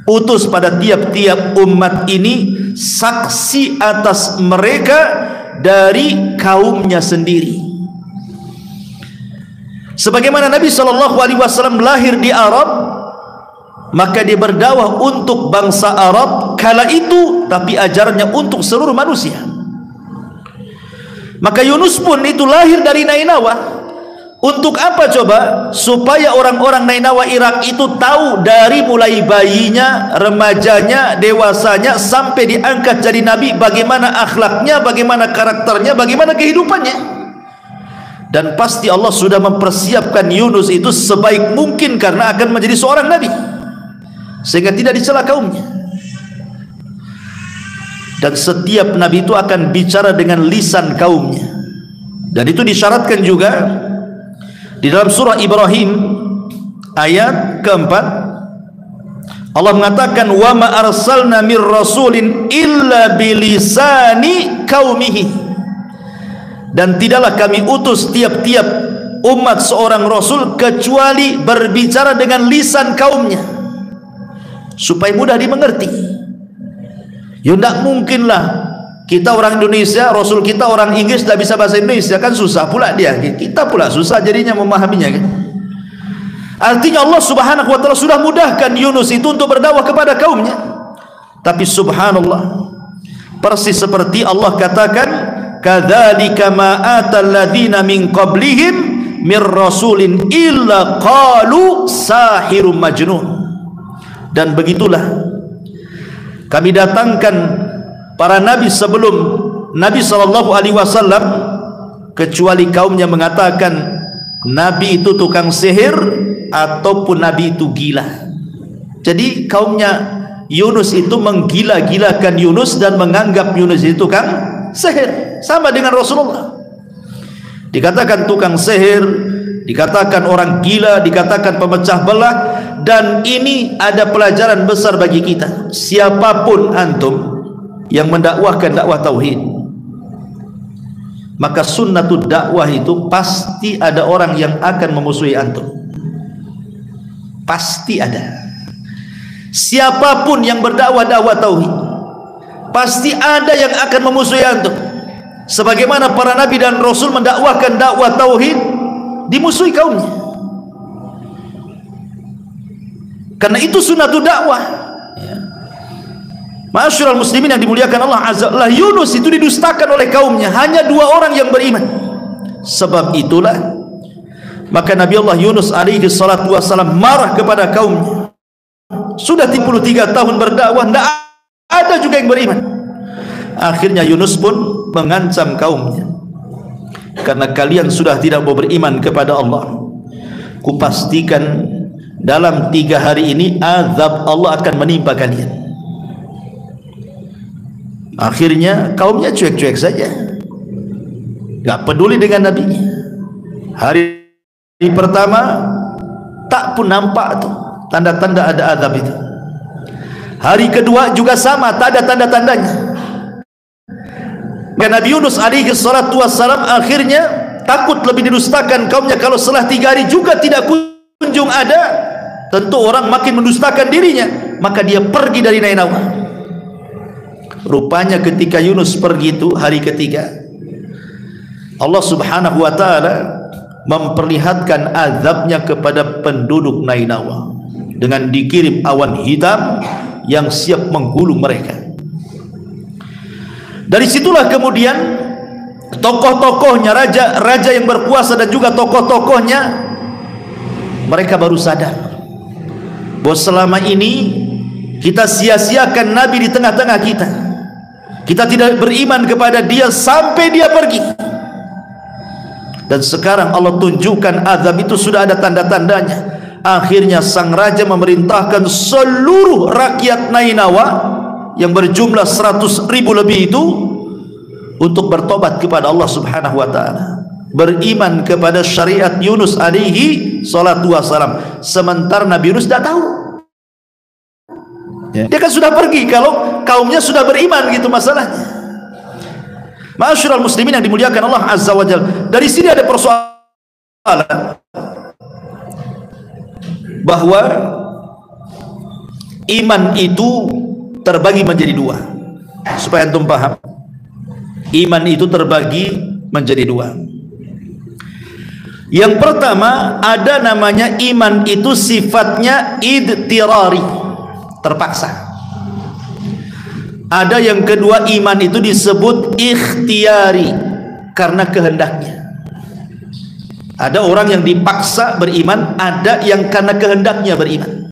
utus pada tiap-tiap umat ini saksi atas mereka dari kaumnya sendiri. Sebagaimana Nabi SAW lahir di Arab, maka dia berdakwah untuk bangsa Arab kala itu, tapi ajarannya untuk seluruh manusia. Maka Yunus pun itu lahir dari Nainawa. Untuk apa coba? Supaya orang-orang Nainawa Irak itu tahu dari mulai bayinya, remajanya, dewasanya sampai diangkat jadi nabi, bagaimana akhlaknya, bagaimana karakternya, bagaimana kehidupannya. Dan pasti Allah sudah mempersiapkan Yunus itu sebaik mungkin karena akan menjadi seorang nabi, sehingga tidak dicela kaumnya. Dan setiap nabi itu akan bicara dengan lisan kaumnya, dan itu disyaratkan juga di dalam surah Ibrahim ayat keempat. Allah mengatakan wa ma arsalna mir rasulin illa bilisani qaumihi, dan tidaklah kami utus tiap-tiap umat seorang rasul kecuali berbicara dengan lisan kaumnya supaya mudah dimengerti. Ya tidak mungkinlah kita orang Indonesia, rasul kita orang Inggris tidak bisa bahasa Indonesia, kan susah pula dia, kita pula susah jadinya memahaminya kan. Artinya Allah Subhanahu wa taala sudah mudahkan Yunus itu untuk berdakwah kepada kaumnya. Tapi subhanallah, persis seperti Allah katakan kadzalika ma atal ladzina min qablihim mir rasulin illa qalu sahirun majnun. Dan begitulah kami datangkan para nabi sebelum Nabi SAW, kecuali kaumnya mengatakan nabi itu tukang sihir ataupun nabi itu gila. Jadi kaumnya Yunus itu menggila-gilakan Yunus dan menganggap Yunus itu tukang sihir, sama dengan Rasulullah. Dikatakan tukang sihir, dikatakan orang gila, dikatakan pemecah belah. Dan ini ada pelajaran besar bagi kita. Siapapun antum yang mendakwahkan dakwah tauhid, maka sunnatud dakwah itu pasti ada orang yang akan memusuhi antum. Pasti ada. Siapapun yang berdakwah dakwah tauhid, pasti ada yang akan memusuhi antum. Sebagaimana para nabi dan rasul mendakwahkan dakwah tauhid, dimusuhi kaumnya. Karena itu sunnatud dakwah. Ma'asyiral muslimin yang dimuliakan Allah Azza wa Jalla, Yunus itu didustakan oleh kaumnya, hanya 2 orang yang beriman. Sebab itulah maka Nabi Allah Yunus alaihi salatu wassalam marah kepada kaumnya. Sudah 33 tahun berdakwah, tidak ada juga yang beriman. Akhirnya Yunus pun mengancam kaumnya, karena kalian sudah tidak mau beriman kepada Allah, kupastikan dalam 3 hari ini azab Allah akan menimpa kalian. Akhirnya kaumnya cuek-cuek saja, gak peduli dengan Nabi. Hari pertama tak pun nampak tuh tanda-tanda ada azab itu. Hari kedua juga sama, tak ada tanda-tandanya. Dan Nabi Yunus alaihi salatu wassalam akhirnya takut lebih didustakan kaumnya. Kalau setelah 3 hari juga tidak kunjung ada, tentu orang makin mendustakan dirinya. Maka dia pergi dari Nainawa. Rupanya ketika Yunus pergi itu hari ketiga, Allah Subhanahu wa ta'ala memperlihatkan azabnya kepada penduduk Nainawa dengan dikirim awan hitam yang siap menggulung mereka. Dari situlah kemudian tokoh-tokohnya, raja yang berkuasa dan juga tokoh-tokohnya, mereka baru sadar bahwa selama ini kita sia-siakan Nabi di tengah-tengah kita. Kita tidak beriman kepada dia sampai dia pergi. Dan sekarang Allah tunjukkan azab itu sudah ada tanda-tandanya. Akhirnya sang raja memerintahkan seluruh rakyat Nainawa yang berjumlah 100.000 lebih itu untuk bertobat kepada Allah Subhanahu wa ta'ala, beriman kepada syariat Yunus alaihi salatu wassalam. Sementara Nabi Yunus tidak tahu, dia kan sudah pergi. kaumnya sudah beriman, gitu masalahnya. Ma'asyiral muslimin yang dimuliakan Allah Azza wa Jalla, dari sini ada persoalan bahwa iman itu terbagi menjadi dua. Supaya antum paham, iman itu terbagi menjadi dua. Yang pertama, ada namanya iman itu sifatnya idtirari, terpaksa. Ada yang kedua, iman itu disebut ikhtiyari, karena kehendaknya. Ada orang yang dipaksa beriman, ada yang karena kehendaknya beriman.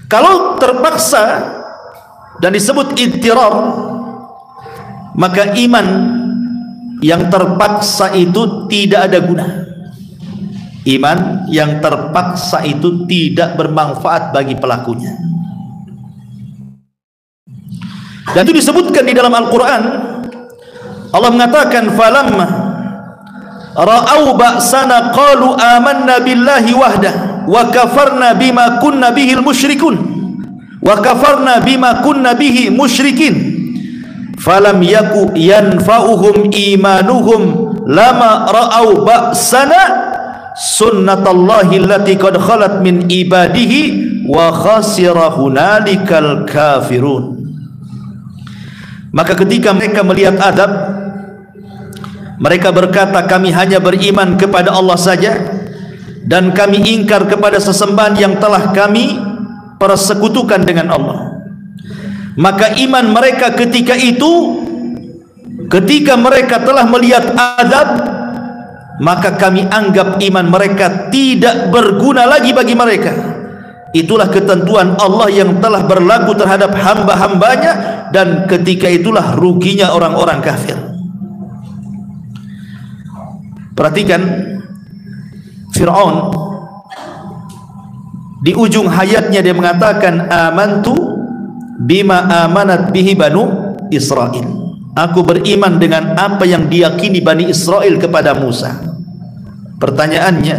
Kalau terpaksa dan disebut idtirar, maka iman yang terpaksa itu tidak ada guna. Iman yang terpaksa itu tidak bermanfaat bagi pelakunya. Dan itu disebutkan di dalam Al-Quran. Allah mengatakan, falamma ra'au ba'sana qalu amanna billahi wahdah wa kafarna bima kunna bihil musyrikun wa kafarna bima kunna bihi musyrikin falam yaku yanfa'uhum imanuhum lama ra'au ba'sana sunnatallahi allati qad khalat min ibadihi wa khasira hunalikal kafirun. Maka ketika mereka melihat adab, mereka berkata, kami hanya beriman kepada Allah saja, dan kami ingkar kepada sesembahan yang telah kami persekutukan dengan Allah. Maka iman mereka ketika itu, ketika mereka telah melihat azab, maka kami anggap iman mereka tidak berguna lagi bagi mereka. Itulah ketentuan Allah yang telah berlaku terhadap hamba-hambanya, dan ketika itulah ruginya orang-orang kafir. Perhatikan Fir'aun, di ujung hayatnya dia mengatakan, amantu bima amanat bihi banu Israel. Aku beriman dengan apa yang diyakini Bani Israel kepada Musa. Pertanyaannya,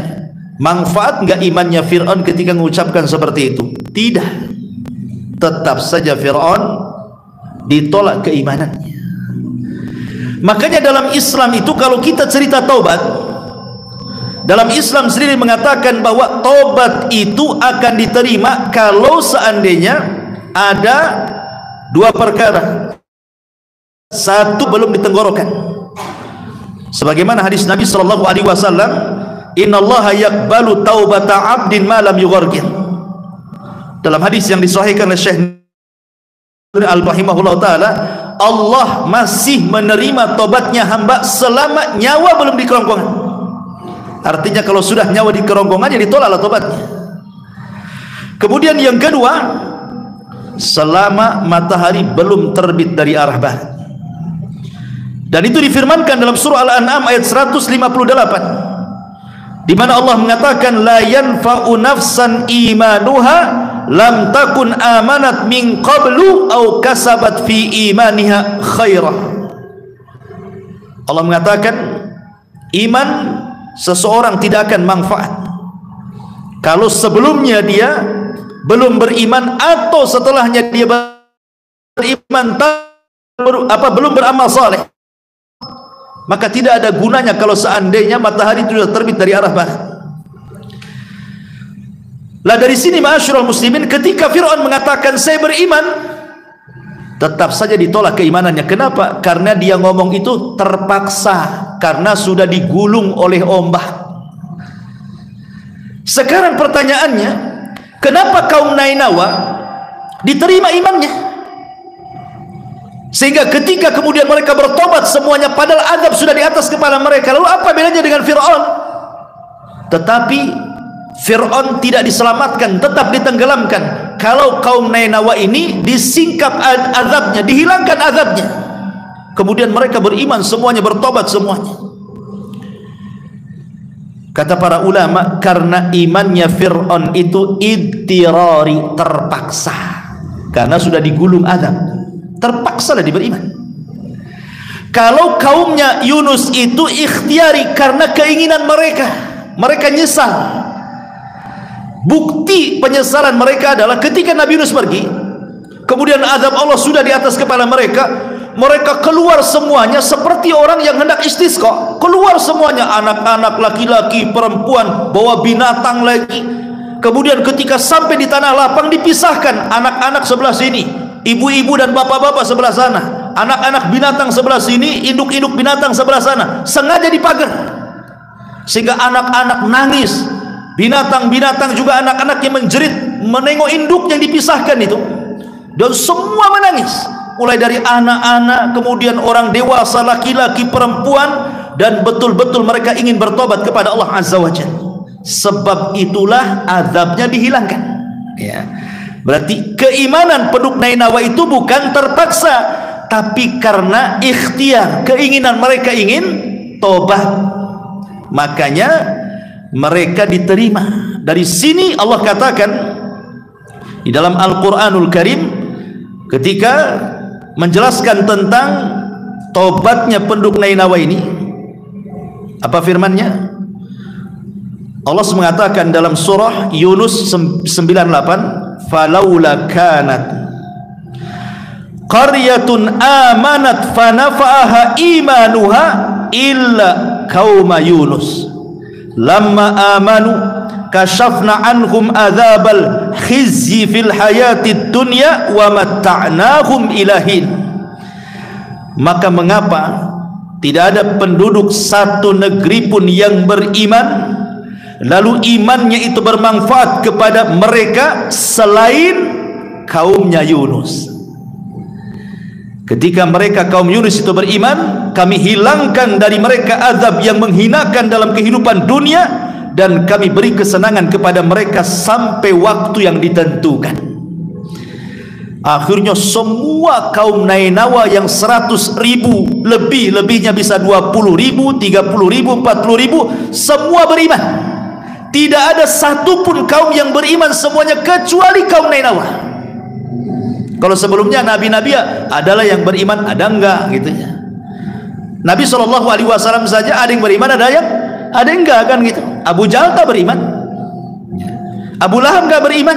manfaat enggak imannya Fir'aun ketika mengucapkan seperti itu? Tidak. Tetap saja Fir'aun ditolak keimanannya. Makanya dalam Islam itu, kalau kita cerita taubat, dalam Islam sendiri mengatakan bahwa taubat itu akan diterima kalau seandainya ada dua perkara. Satu, belum ditenggorokan. Sebagaimana hadis Nabi sallallahu alaihi wasallam, innallaha yaqbalu taubata 'abdin ma lam yughargir. Dalam hadis yang disahihkan oleh Syekh Al-Bahimahullah taala, Allah masih menerima tobatnya hamba selama nyawa belum di kerongkongan. Artinya kalau sudah nyawa di kerongkongan, ya ditolaklah tobatnya. Kemudian yang kedua, selama matahari belum terbit dari arah barat. Dan itu difirmankan dalam surah Al-An'am ayat 158, di mana Allah mengatakan, la yanfa'u nafsan imanuha lam takun amanat min qablu au kasabat fi imaniha khairah. Allah mengatakan, iman seseorang tidak akan manfaat kalau sebelumnya dia belum beriman, atau setelahnya dia beriman belum beramal saleh. Maka tidak ada gunanya kalau seandainya matahari itu sudah terbit dari arah barat. Lah dari sini ma'asyiral muslimin, ketika Fir'aun mengatakan saya beriman, tetap saja ditolak keimanannya. Kenapa? Karena dia ngomong itu terpaksa, karena sudah digulung oleh ombak. Sekarang pertanyaannya, kenapa kaum Nainawa diterima imannya? Sehingga ketika kemudian mereka bertobat semuanya, padahal azab sudah di atas kepala mereka. Lalu apa bedanya dengan Fir'aun? Tetapi Fir'aun tidak diselamatkan, tetap ditenggelamkan. Kalau kaum Nainawa ini disingkap azabnya, dihilangkan azabnya, kemudian mereka beriman semuanya, bertobat semuanya. Kata para ulama, karena imannya Fir'aun itu idtirari, terpaksa, karena sudah digulung azab, terpaksa lah beriman. Kalau kaumnya Yunus itu ikhtiari, karena keinginan mereka, mereka nyesal. Bukti penyesalan mereka adalah ketika Nabi Yunus pergi, Kemudian azab Allah sudah di atas kepala mereka. Mereka keluar semuanya seperti orang yang hendak istisqa. Keluar semuanya, anak-anak, laki-laki, perempuan, bawa binatang lagi. Kemudian ketika sampai di tanah lapang dipisahkan, anak-anak sebelah sini, ibu-ibu dan bapak-bapak sebelah sana, anak-anak binatang sebelah sini, induk-induk binatang sebelah sana. Sengaja dipagar sehingga anak-anak nangis, binatang-binatang juga anak-anak yang menjerit menengok induk yang dipisahkan itu, dan semua menangis, mulai dari anak-anak, kemudian orang dewasa, laki-laki, perempuan, dan betul-betul mereka ingin bertobat kepada Allah Azza wa Jalla. Sebab itulah azabnya dihilangkan, ya. Berarti keimanan penduduk Nainawa itu bukan terpaksa, tapi karena ikhtiar, keinginan mereka ingin tobat, makanya mereka diterima. Dari sini Allah katakan di dalam Al-Quranul Karim ketika menjelaskan tentang tobatnya penduduk Nainawa ini, apa firman-Nya? Allah mengatakan dalam surah Yunus 98, falaula kanat qaryatun amanat fanafa'aha imanuha illa qauma Yunus lamma amanu kashafna anhum adzabal khizyi fil hayatid dunya wa matta'nahum ilahin. Maka mengapa tidak ada penduduk satu negeri pun yang beriman lalu imannya itu bermanfaat kepada mereka selain kaumnya Yunus? Ketika mereka kaum Yunus itu beriman, kami hilangkan dari mereka azab yang menghinakan dalam kehidupan dunia, dan kami beri kesenangan kepada mereka sampai waktu yang ditentukan. Akhirnya semua kaum Nainawa yang 100.000 lebihnya bisa 20.000, 30.000, 40.000, semua beriman. Tidak ada satupun kaum yang beriman semuanya kecuali kaum Nainawa. Kalau sebelumnya nabi-nabi adalah yang beriman, ada enggak gitu ya. Nabi SAW saja ada yang beriman, ada yang enggak kan gitu. Abu Jahal tak beriman, Abu Lahab enggak beriman,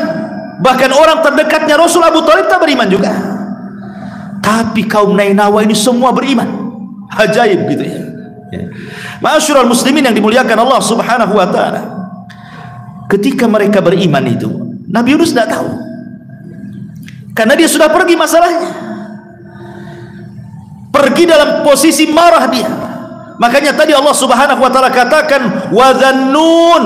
bahkan orang terdekatnya Rasul Abu Thalib tak beriman juga. Tapi kaum Nainawa ini semua beriman. Ajaib gitu ya. Ma'asyiral muslimin yang dimuliakan Allah Subhanahu wa taala. Ketika mereka beriman itu, Nabi Yunus tidak tahu, karena dia sudah pergi masalahnya, pergi dalam posisi marah dia. Makanya tadi Allah Subhanahu wa taala katakan wa dzannun,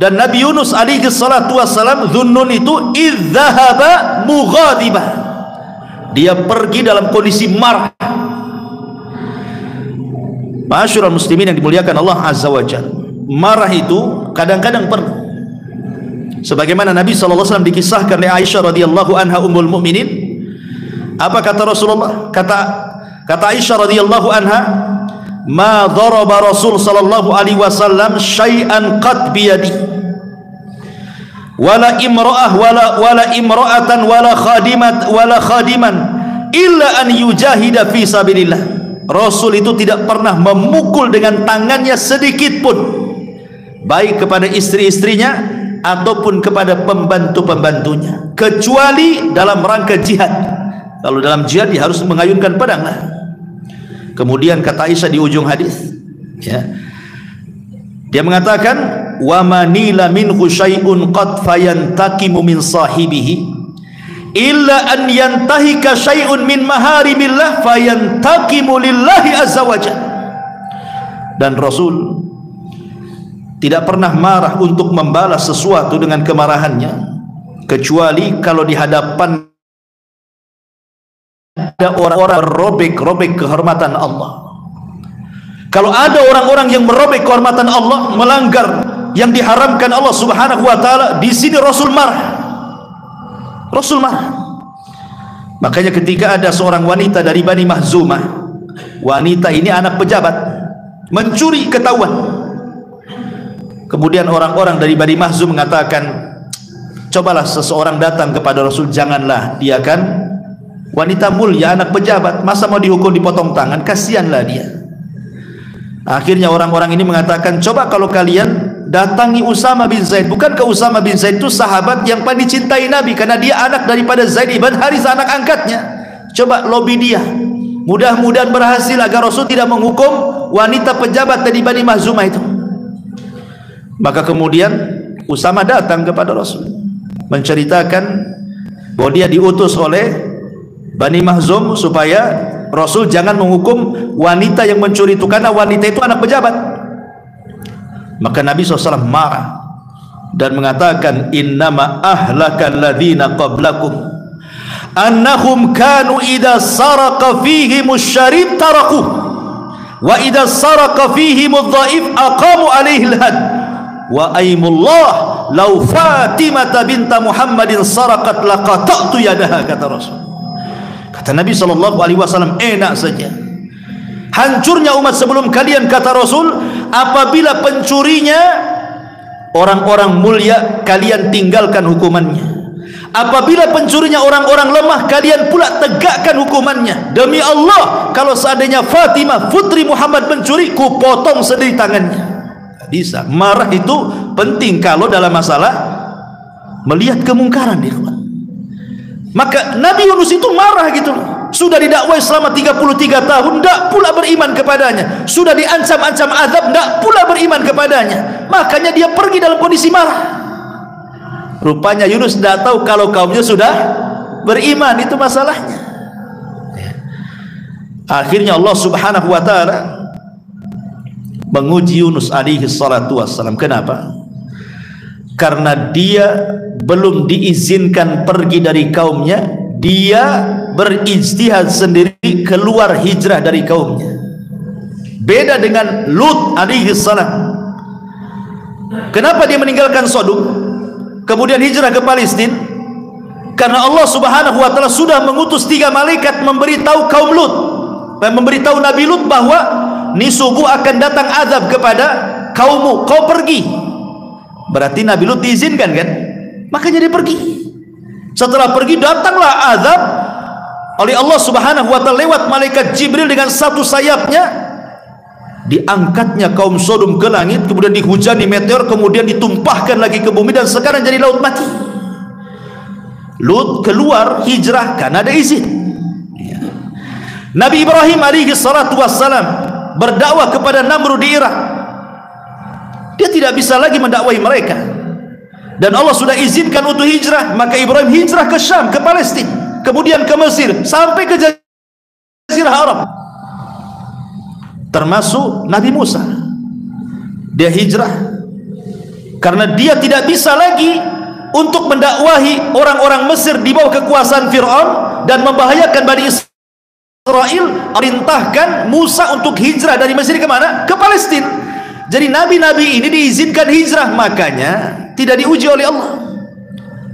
dan Nabi Yunus alaihi salatu wassalam, dzunnun itu idzahaba mughadibah, dia pergi dalam kondisi marah. Ma'asyiral muslimin yang dimuliakan Allah Azza wa Jalla, marah itu kadang-kadang perlu. Sebagaimana Nabi SAW dikisahkan oleh Aisyah radhiyallahu anha ummul mukminin, apa kata Rasulullah? Kata Aisyah radhiyallahu anha, ma daraba Rasul sallallahu alaihi wasallam syai'an qad biyadi wala imra'ah wala imra'atan wala khadiman illa an yujahida fi sabilillah. Rasul itu tidak pernah memukul dengan tangannya sedikit pun, baik kepada istri-istrinya ataupun kepada pembantu-pembantunya, kecuali dalam rangka jihad. Kalau dalam jihad dia harus mengayunkan pedang lah. Kemudian kata Aisyah di ujung hadis, ya, dia mengatakan wa manila minhu syai'un qad fayantakimu min sahibihi illa an yantahika syai'un min maharimillah fayantakimu lillahi azza wajalla. Dan Rasul tidak pernah marah untuk membalas sesuatu dengan kemarahannya, kecuali kalau di hadapan ada orang-orang merobek kehormatan Allah. Kalau ada orang-orang yang merobek kehormatan Allah, melanggar yang diharamkan Allah Subhanahu wa taala, di sini Rasul marah. Rasul marah. Makanya ketika ada seorang wanita dari Bani Mahzumah, wanita ini anak pejabat, mencuri ketahuan. Kemudian orang-orang dari Bani Mahzum mengatakan, cobalah seseorang datang kepada Rasul, janganlah, dia kan wanita mulia, anak pejabat, masa mau dihukum dipotong tangan, kasihanlah dia. Akhirnya orang-orang ini mengatakan, coba kalau kalian datangi Usama bin Zaid. Bukankah Usama bin Zaid itu sahabat yang paling dicintai Nabi, karena dia anak daripada Zaid ibn Harithah, anak angkatnya. Coba lobby dia, mudah-mudahan berhasil agar Rasul tidak menghukum wanita pejabat dari Bani Makhzumah itu. Maka kemudian Usama datang kepada Rasul menceritakan bahwa dia diutus oleh Bani Makhzum supaya Rasul jangan menghukum wanita yang mencuri itu, karena wanita itu anak pejabat. Maka Nabi SAW marah dan mengatakan, innama ahlakal ladzina qablakum annahum kanu idza saraqa fihim asy-syarib tarakuh wa idza saraqa fihim adh-dhaif aqamu alaihi al-had wa aimullah law Fatimah binta Muhammadin saraqat laqata'tu yadaha, kata Rasul. Kata Nabi SAW, enak saja hancurnya umat sebelum kalian, kata Rasul, apabila pencurinya orang-orang mulia, kalian tinggalkan hukumannya. Apabila pencurinya orang-orang lemah, kalian pula tegakkan hukumannya. Demi Allah, kalau seandainya Fatimah putri Muhammad mencuri, ku potong sendiri tangannya. Bisa. Marah itu penting kalau dalam masalah melihat kemungkaran, ikhwan. Maka Nabi Yunus itu marah gitu loh. Sudah didakwai selama 33 tahun, tidak pula beriman kepadanya. Sudah diancam-ancam azab, tidak pula beriman kepadanya. Makanya dia pergi dalam kondisi marah. Rupanya Yunus tidak tahu kalau kaumnya sudah beriman, itu masalahnya. Akhirnya Allah Subhanahu wa ta'ala menguji Yunus alaihi salatu wassalam. Kenapa? Karena dia belum diizinkan pergi dari kaumnya, dia berijtihad sendiri keluar hijrah dari kaumnya. Beda dengan Lut alaihi salam. Kenapa dia meninggalkan Sodom kemudian hijrah ke Palestina? Karena Allah Subhanahu wa ta'ala sudah mengutus 3 malaikat memberitahu kaum Lut dan memberitahu Nabi Lut bahwa ni subuh akan datang azab kepada kaummu, kau pergi. Berarti Nabi Lut diizinkan kan? Makanya dia pergi. Setelah pergi datanglah azab oleh Allah Subhanahu wa ta'ala lewat malaikat Jibril dengan satu sayapnya. Diangkatnya kaum Sodom ke langit, kemudian dihujani meteor, kemudian ditumpahkan lagi ke bumi, dan sekarang jadi laut mati. Lut keluar hijrah karena ada izin. Nabi Ibrahim alaihi salatu wassalam berdakwah kepada Namrud di Irak. Dia tidak bisa lagi mendakwai mereka, dan Allah sudah izinkan untuk hijrah. Maka Ibrahim hijrah ke Syam, ke Palestina, kemudian ke Mesir, sampai ke Jazirah Arab. Termasuk Nabi Musa, dia hijrah karena dia tidak bisa lagi untuk mendakwahi orang-orang Mesir di bawah kekuasaan Fir'aun dan membahayakan Bani Israel. Perintahkan Musa untuk hijrah dari Mesir ke mana? Ke Palestina. Jadi nabi-nabi ini diizinkan hijrah, makanya tidak diuji oleh Allah.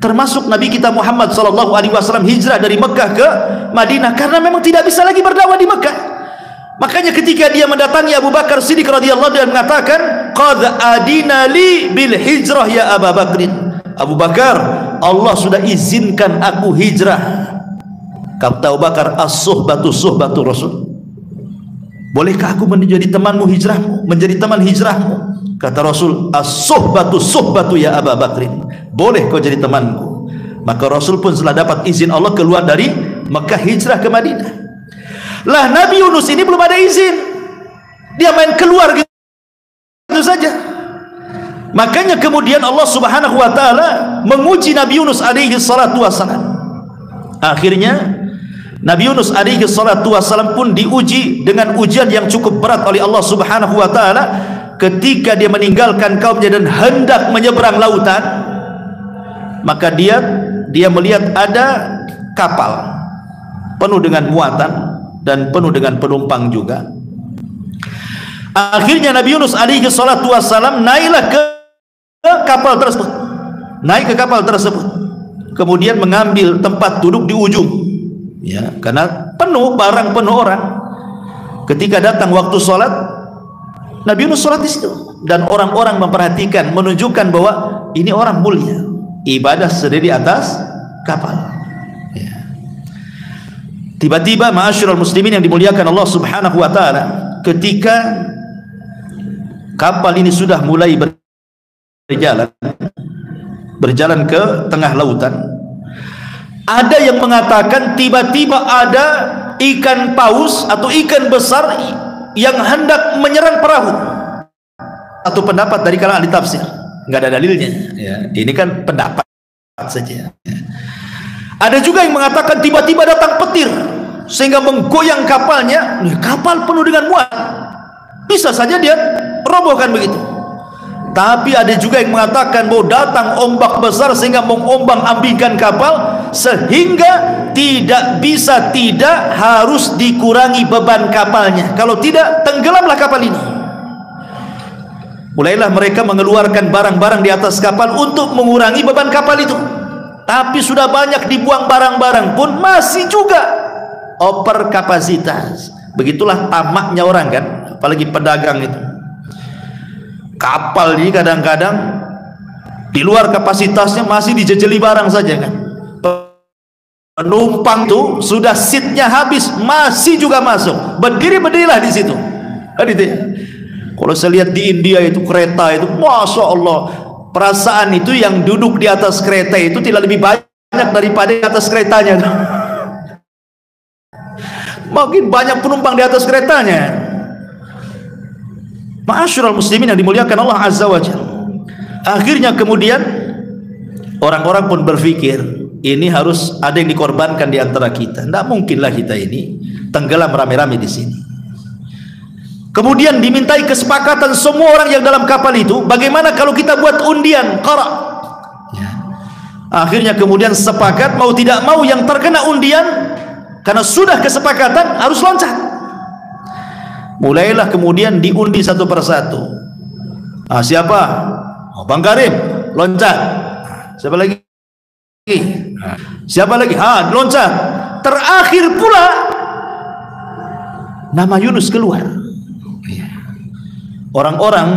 Termasuk Nabi kita Muhammad SAW hijrah dari Mekah ke Madinah karena memang tidak bisa lagi berdakwah di Mekah. Makanya ketika dia mendatangi Abu Bakar Siddiq radhiyallahu anhu, mengatakan, qad adina li bil hijrah ya Abu Bakrin. Abu Bakar, Allah sudah izinkan aku hijrah. Kata Abu Bakar, as-suhbatu suhbatu Rasul. Bolehkah aku menjadi temanmu hijrahmu, menjadi teman hijrahmu? Kata Rasul, as-suhbatu suhbatu ya Abu Bakrin. Boleh kau jadi temanku. Maka Rasul pun setelah dapat izin Allah keluar dari Mekah hijrah ke Madinah. Lah Nabi Yunus ini belum ada izin, dia main keluar gitu saja. Makanya kemudian Allah Subhanahu wa ta'ala menguji Nabi Yunus alaihi salatu wassalam. Akhirnya Nabi Yunus alaihi salatu wassalam pun diuji dengan ujian yang cukup berat oleh Allah Subhanahu wa ta'ala ketika dia meninggalkan kaumnya dan hendak menyeberang lautan. Maka dia melihat ada kapal penuh dengan muatan dan penuh dengan penumpang juga. Akhirnya Nabi Yunus alaihi salatu wassalam naiklah ke kapal tersebut, naik ke kapal tersebut, kemudian mengambil tempat duduk di ujung, ya, karena penuh barang, penuh orang. Ketika datang waktu sholat, Nabi Yunus sholat di situ, dan orang-orang memperhatikan, menunjukkan bahwa ini orang mulia, ibadah sendiri di atas kapal. Tiba-tiba ma'asyiral muslimin yang dimuliakan Allah Subhanahu wa ta'ala, ketika kapal ini sudah mulai berjalan ke tengah lautan. Ada yang mengatakan tiba-tiba ada ikan paus atau ikan besar yang hendak menyerang perahu. Satu pendapat dari kalangan ahli tafsir, nggak ada dalilnya ya. Ini kan pendapat saja. Ada juga yang mengatakan tiba-tiba datang petir sehingga menggoyang kapalnya. Kapal penuh dengan muat, bisa saja dia robohkan begitu. Tapi ada juga yang mengatakan bahwa datang ombak besar sehingga mengombang-ambingkan kapal, sehingga tidak harus dikurangi beban kapalnya. Kalau tidak, tenggelamlah kapal ini. Mulailah mereka mengeluarkan barang-barang di atas kapal untuk mengurangi beban kapal itu. Tapi sudah banyak dibuang barang-barang pun masih juga over kapasitas. Begitulah tamaknya orang kan, apalagi pedagang itu. Kapal ini kadang-kadang di luar kapasitasnya masih dijejeli barang saja kan. Penumpang tuh sudah seatnya habis masih juga masuk, berdirilah di situ. Gitu ya. Kalau saya lihat di India itu kereta itu, masya Allah, perasaan itu yang duduk di atas kereta itu tidak lebih banyak daripada di atas keretanya. Makin banyak penumpang di atas keretanya. Ma'asyiral muslimin yang dimuliakan Allah Azza wa Jalla. Akhirnya kemudian orang-orang pun berpikir, ini harus ada yang dikorbankan di antara kita. Tidak mungkinlah kita ini tenggelam rame-rame di sini. Kemudian dimintai kesepakatan semua orang yang dalam kapal itu, bagaimana kalau kita buat undian qara. Ya. Akhirnya kemudian sepakat mau tidak mau yang terkena undian, karena sudah kesepakatan harus loncat. Mulailah kemudian diundi satu persatu. Siapa? Bang Karim, loncat. Siapa lagi? Siapa lagi? Loncat. Terakhir pula nama Yunus keluar. Orang-orang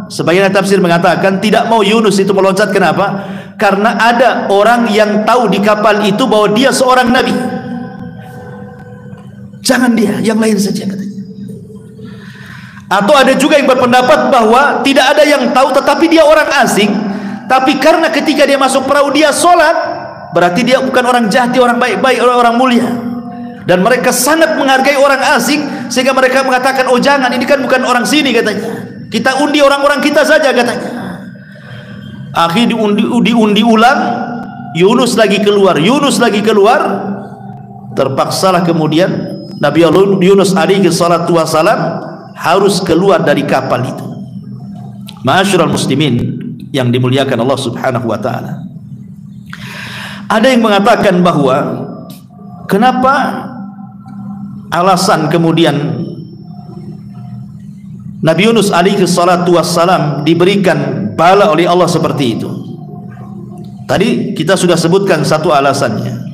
sebagian tafsir mengatakan tidak mau Yunus itu meloncat. Kenapa? Karena ada orang yang tahu di kapal itu bahwa dia seorang nabi. Jangan dia, yang lain saja katanya. Atau ada juga yang berpendapat bahwa tidak ada yang tahu tetapi dia orang asing, tapi karena ketika dia masuk perahu dia sholat, berarti dia bukan orang jahat, dia orang baik-baik, orang mulia. Dan mereka sangat menghargai orang asing sehingga mereka mengatakan, oh jangan, ini kan bukan orang sini katanya, kita undi orang-orang kita saja katanya. Akhirnya diundi ulang, Yunus lagi keluar, terpaksalah kemudian Nabi Yunus alaihi salatu wassalam harus keluar dari kapal itu. Ma'asyiral muslimin yang dimuliakan Allah Subhanahu wa taala. Ada yang mengatakan bahwa kenapa alasan kemudian Nabi Yunus alaihi salatu wassalam diberikan bala oleh Allah seperti itu. Tadi kita sudah sebutkan satu alasannya.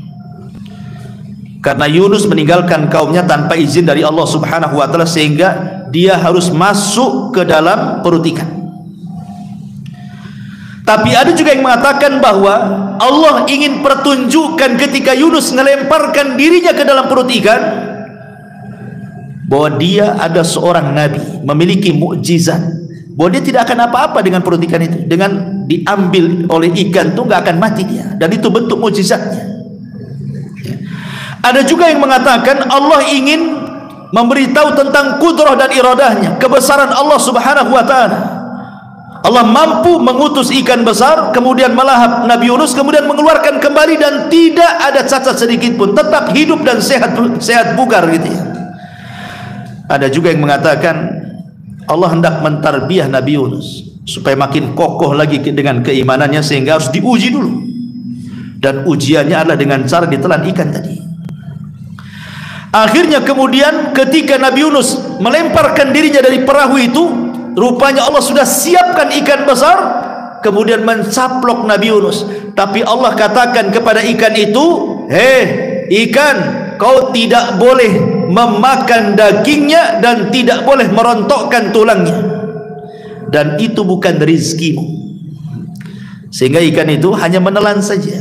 Karena Yunus meninggalkan kaumnya tanpa izin dari Allah Subhanahu wa taala sehingga dia harus masuk ke dalam perut ikan. Tapi ada juga yang mengatakan bahwa Allah ingin pertunjukan ketika Yunus melemparkan dirinya ke dalam perut ikan, bahwa dia ada seorang nabi, memiliki mukjizat, bahwa dia tidak akan apa-apa dengan perut ikan itu. Dengan diambil oleh ikan itu nggak akan mati dia, dan itu bentuk mukjizatnya. Ada juga yang mengatakan Allah ingin memberitahu tentang kudrah dan iradahnya, kebesaran Allah Subhanahu wa taala. Allah mampu mengutus ikan besar kemudian melahap Nabi Yunus, kemudian mengeluarkan kembali dan tidak ada cacat sedikit pun, tetap hidup dan sehat bugar gitu ya. Ada juga yang mengatakan Allah hendak mentarbiyah Nabi Yunus supaya makin kokoh lagi dengan keimanannya, sehingga harus diuji dulu, dan ujiannya adalah dengan cara ditelan ikan tadi. Akhirnya kemudian ketika Nabi Yunus melemparkan dirinya dari perahu itu, rupanya Allah sudah siapkan ikan besar kemudian mencaplok Nabi Yunus. Tapi Allah katakan kepada ikan itu, ikan, kau tidak boleh memakan dagingnya dan tidak boleh merontokkan tulangnya, dan itu bukan rizkimu. Sehingga ikan itu hanya menelan saja,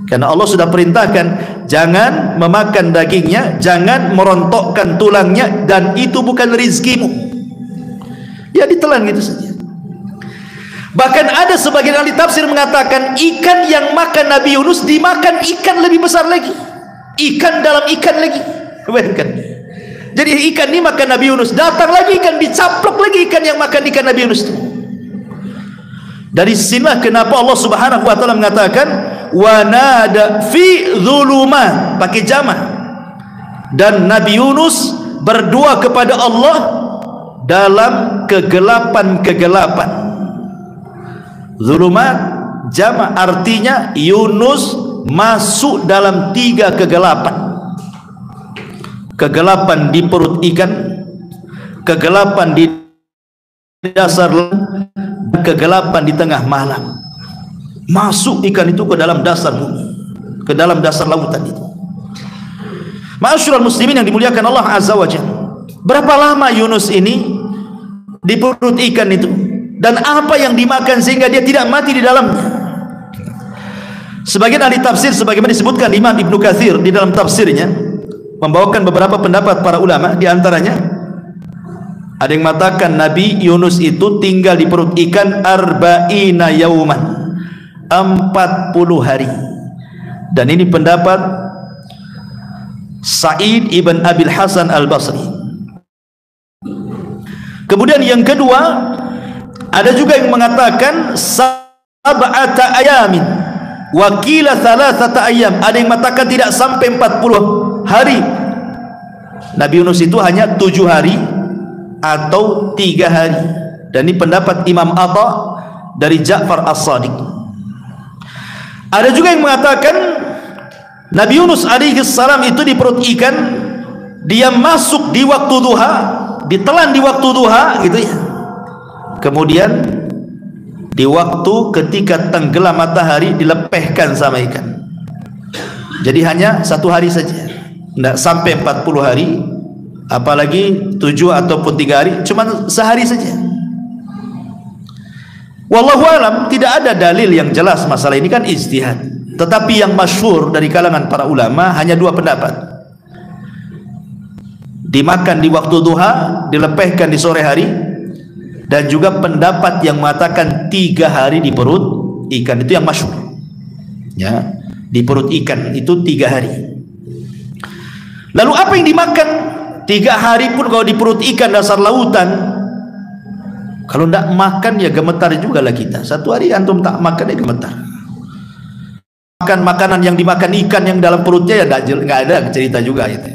karena Allah sudah perintahkan jangan memakan dagingnya, jangan merontokkan tulangnya, dan itu bukan rizkimu. Ya ditelan gitu saja. Bahkan ada sebagian ahli tafsir mengatakan ikan yang makan Nabi Yunus dimakan ikan lebih besar lagi, ikan dalam ikan lagi. Bayangkan. Jadi ikan ini makan Nabi Yunus, datang lagi ikan, dicaplok lagi ikan yang makan ikan Nabi Yunus. Dari sinilah kenapa Allah Subhanahu wa taala mengatakan wa nada fi dhulumat, pakai jamah. Dan Nabi Yunus berdoa kepada Allah dalam kegelapan-kegelapan. Zulumat jama' artinya Yunus masuk dalam 3 kegelapan. Kegelapan di perut ikan, kegelapan di dasar laut, kegelapan di tengah malam. Masuk ikan itu ke dalam dasar bumi, ke dalam dasar lautan itu. Ma'asyiral muslimin yang dimuliakan Allah Azza wa Jalla, berapa lama Yunus ini di perut ikan itu, dan apa yang dimakan sehingga dia tidak mati di dalamnya? Sebagian ahli tafsir sebagaimana disebutkan Imam Ibnu Katsir di dalam tafsirnya membawakan beberapa pendapat para ulama. Di antaranya ada yang mengatakan Nabi Yunus itu tinggal di perut ikan arba'ina yauman, 40 hari. Dan ini pendapat Sa'id ibn Abil Hasan al-Basri. Kemudian yang kedua, ada juga yang mengatakan sab'ata ayamin wa qila thalathata ayam. Ada yang mengatakan tidak sampai 40 hari. Nabi Yunus itu hanya 7 hari atau 3 hari. Dan ini pendapat Imam Atha dari Ja'far As-Sadiq. Ada juga yang mengatakan Nabi Yunus alaihi salam itu di perut ikan, dia masuk di waktu duha, ditelan di waktu duha gitu ya. Kemudian di waktu ketika tenggelam matahari dilepehkan sama ikan. Jadi hanya 1 hari saja, tidak sampai 40 hari, apalagi 7 ataupun 3 hari, cuma sehari saja. Wallahu alam, tidak ada dalil yang jelas masalah ini, kan ijtihad. Tetapi yang masyhur dari kalangan para ulama hanya 2 pendapat. Dimakan di waktu duha, dilepehkan di sore hari, dan juga pendapat yang mengatakan 3 hari di perut ikan. Itu yang masyhur ya, di perut ikan itu 3 hari. Lalu apa yang dimakan 3 hari pun kalau di perut ikan dasar lautan? Kalau tidak makan ya gemetar juga lah kita. 1 hari antum tak makan ya gemetar. Makan makanan yang dimakan ikan yang dalam perutnya ya nggak ada cerita juga itu.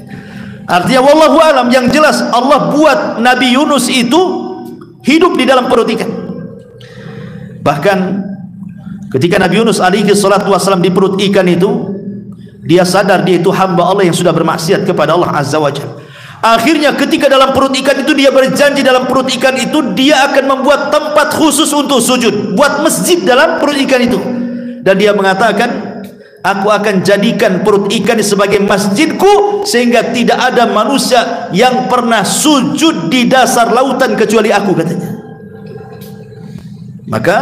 Artinya wallahu alam, yang jelas Allah buat Nabi Yunus itu hidup di dalam perut ikan. Bahkan ketika Nabi Yunus alaihi salatu wasallam di perut ikan itu, dia sadar dia itu hamba Allah yang sudah bermaksiat kepada Allah Azza wa Jalla. Akhirnya ketika dalam perut ikan itu, dia berjanji dalam perut ikan itu dia akan membuat tempat khusus untuk sujud, buat masjid dalam perut ikan itu. Dan dia mengatakan, aku akan jadikan perut ikan sebagai masjidku, sehingga tidak ada manusia yang pernah sujud di dasar lautan kecuali aku, katanya. Maka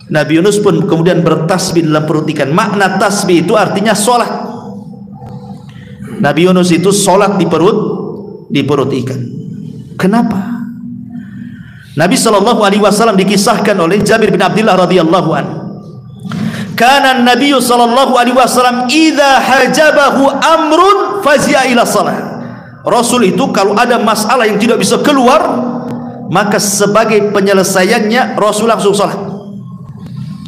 Nabi Yunus pun kemudian bertasbih dalam perut ikan. Makna tasbih itu artinya sholat. Nabi Yunus itu sholat di perut ikan. Kenapa? Nabi SAW dikisahkan oleh Jabir bin Abdullah radhiyallahu anhu, kana Nabi SAW idza hajabahu amrun fazi'a ila salah. Rasul itu kalau ada masalah yang tidak bisa keluar, maka sebagai penyelesaiannya Rasul langsung salat.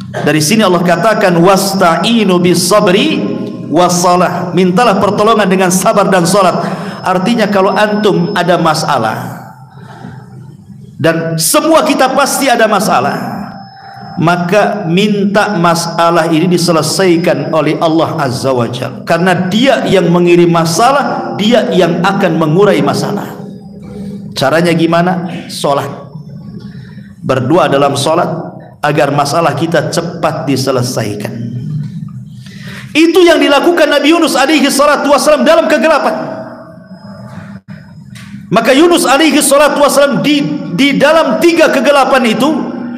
Dari sini Allah katakan wasta'inu bis sabri wassalah, mintalah pertolongan dengan sabar dan salat. Artinya kalau antum ada masalah, dan semua kita pasti ada masalah, maka minta masalah ini diselesaikan oleh Allah Azza wa Jalla, karena dia yang mengirim masalah, dia yang akan mengurai masalah. Caranya gimana? Sholat, berdoa dalam sholat agar masalah kita cepat diselesaikan. Itu yang dilakukan Nabi Yunus alaihi salatu wasallam dalam kegelapan. Maka Yunus alaihi salatu wasallam di dalam 3 kegelapan itu,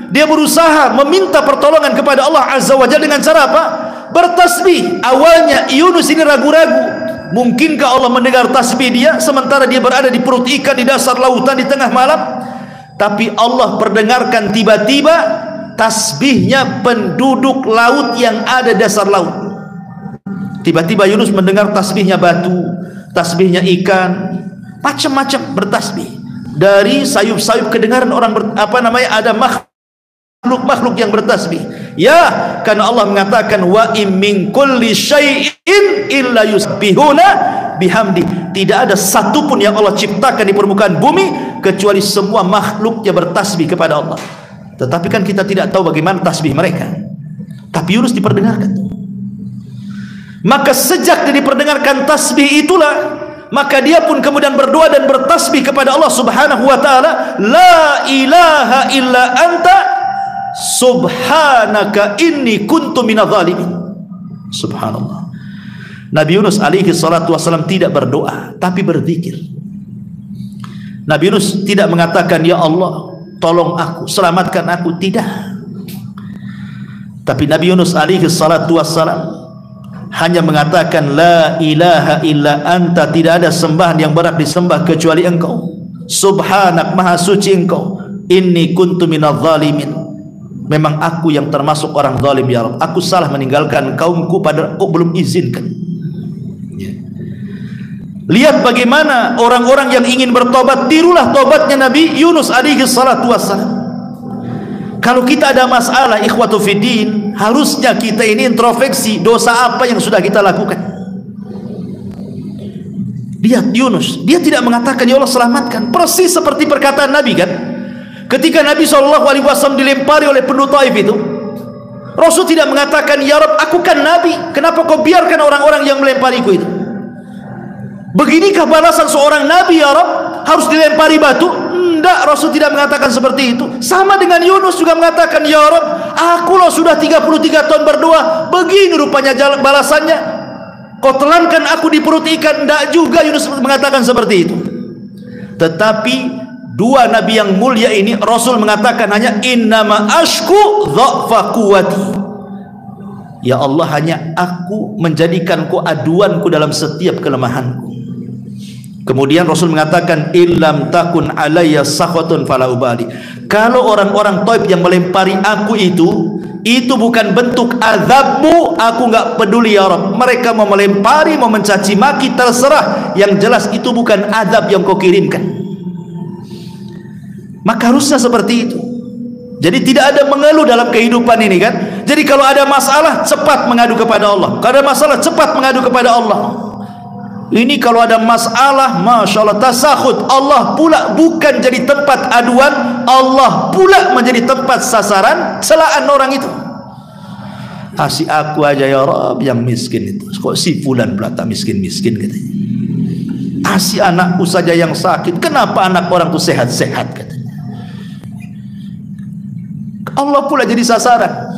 dia berusaha meminta pertolongan kepada Allah Azza wa Jalla dengan cara apa? Bertasbih. Awalnya Yunus ini ragu-ragu, mungkinkah Allah mendengar tasbih dia sementara dia berada di perut ikan di dasar lautan di tengah malam? Tapi Allah perdengarkan tiba-tiba tasbihnya penduduk laut yang ada dasar laut. Tiba-tiba Yunus mendengar tasbihnya batu, tasbihnya ikan, macam-macam bertasbih. Dari sayup-sayup kedengaran orang ada makhluk yang bertasbih. Ya, karena Allah mengatakan wa im min kulli syai'in illa yusbihuna bihamdi. Tidak ada satupun yang Allah ciptakan di permukaan bumi kecuali semua makhluknya bertasbih kepada Allah. Tetapi kan kita tidak tahu bagaimana tasbih mereka. Tapi Yunus diperdengarkan. Maka sejak dia diperdengarkan tasbih itulah, maka dia pun kemudian berdoa dan bertasbih kepada Allah Subhanahu wa taala, la ilaha illa anta subhanaka inni kuntu minadh dhalimin. Subhanallah. Nabi Yunus alaihi salatu wasallam tidak berdoa tapi berzikir. Nabi Yunus tidak mengatakan ya Allah tolong aku, selamatkan aku, tidak. Tapi Nabi Yunus alaihi salatu wasallam hanya mengatakan la ilaha illa anta, tidak ada sembahan yang berhak disembah kecuali engkau, subhanak, maha suci engkau, inni kuntu minadh dhalimin, memang aku yang termasuk orang zalim ya Rabb, aku salah meninggalkan kaumku pada kau belum izinkan. Lihat bagaimana orang-orang yang ingin bertobat, tirulah tobatnya Nabi Yunus alaihi salatu wassalam. Kalau kita ada masalah ikhwatu fiddin, harusnya kita ini introspeksi dosa apa yang sudah kita lakukan. Lihat Yunus, dia tidak mengatakan ya Allah selamatkan, persis seperti perkataan Nabi kan. Ketika Nabi SAW dilempari oleh penduduk Taif itu, Rasul tidak mengatakan ya Rabb aku kan Nabi, kenapa kau biarkan orang-orang yang melempariku itu. Beginikah balasan seorang Nabi ya Rabb, harus dilempari batu? Tidak, Rasul tidak mengatakan seperti itu. Sama dengan Yunus juga mengatakan ya Rabb aku loh sudah 33 tahun berdoa, begini rupanya balasannya, kau telankan aku di perut ikan. Tidak juga Yunus mengatakan seperti itu. Tetapi dua Nabi yang mulia ini Rasul mengatakan hanya innama ashku dha'fa quwwati, ya Allah hanya aku menjadikan kau aduanku dalam setiap kelemahanku. Kemudian Rasul mengatakan illam takun alayya sakhatun fala ubali, kalau orang-orang Taif yang melempari aku itu bukan bentuk azabmu, aku enggak peduli ya Rabb. Mereka mau melempari, mau mencaci maki, terserah, yang jelas itu bukan azab yang kau kirimkan. Maka harusnya seperti itu. Jadi tidak ada mengeluh dalam kehidupan ini kan. Jadi kalau ada masalah cepat mengadu kepada Allah, kalau ada masalah cepat mengadu kepada Allah. Ini kalau ada masalah, Masya Allah, tasakhut, Allah pula bukan jadi tempat aduan, Allah pula menjadi tempat sasaran celaan orang itu. Kasih aku aja ya Rabb yang miskin itu, kok si fulan pula tak miskin-miskin katanya. Kasih anakku saja yang sakit, kenapa anak orang itu sehat-sehat katanya. Allah pula jadi sasaran,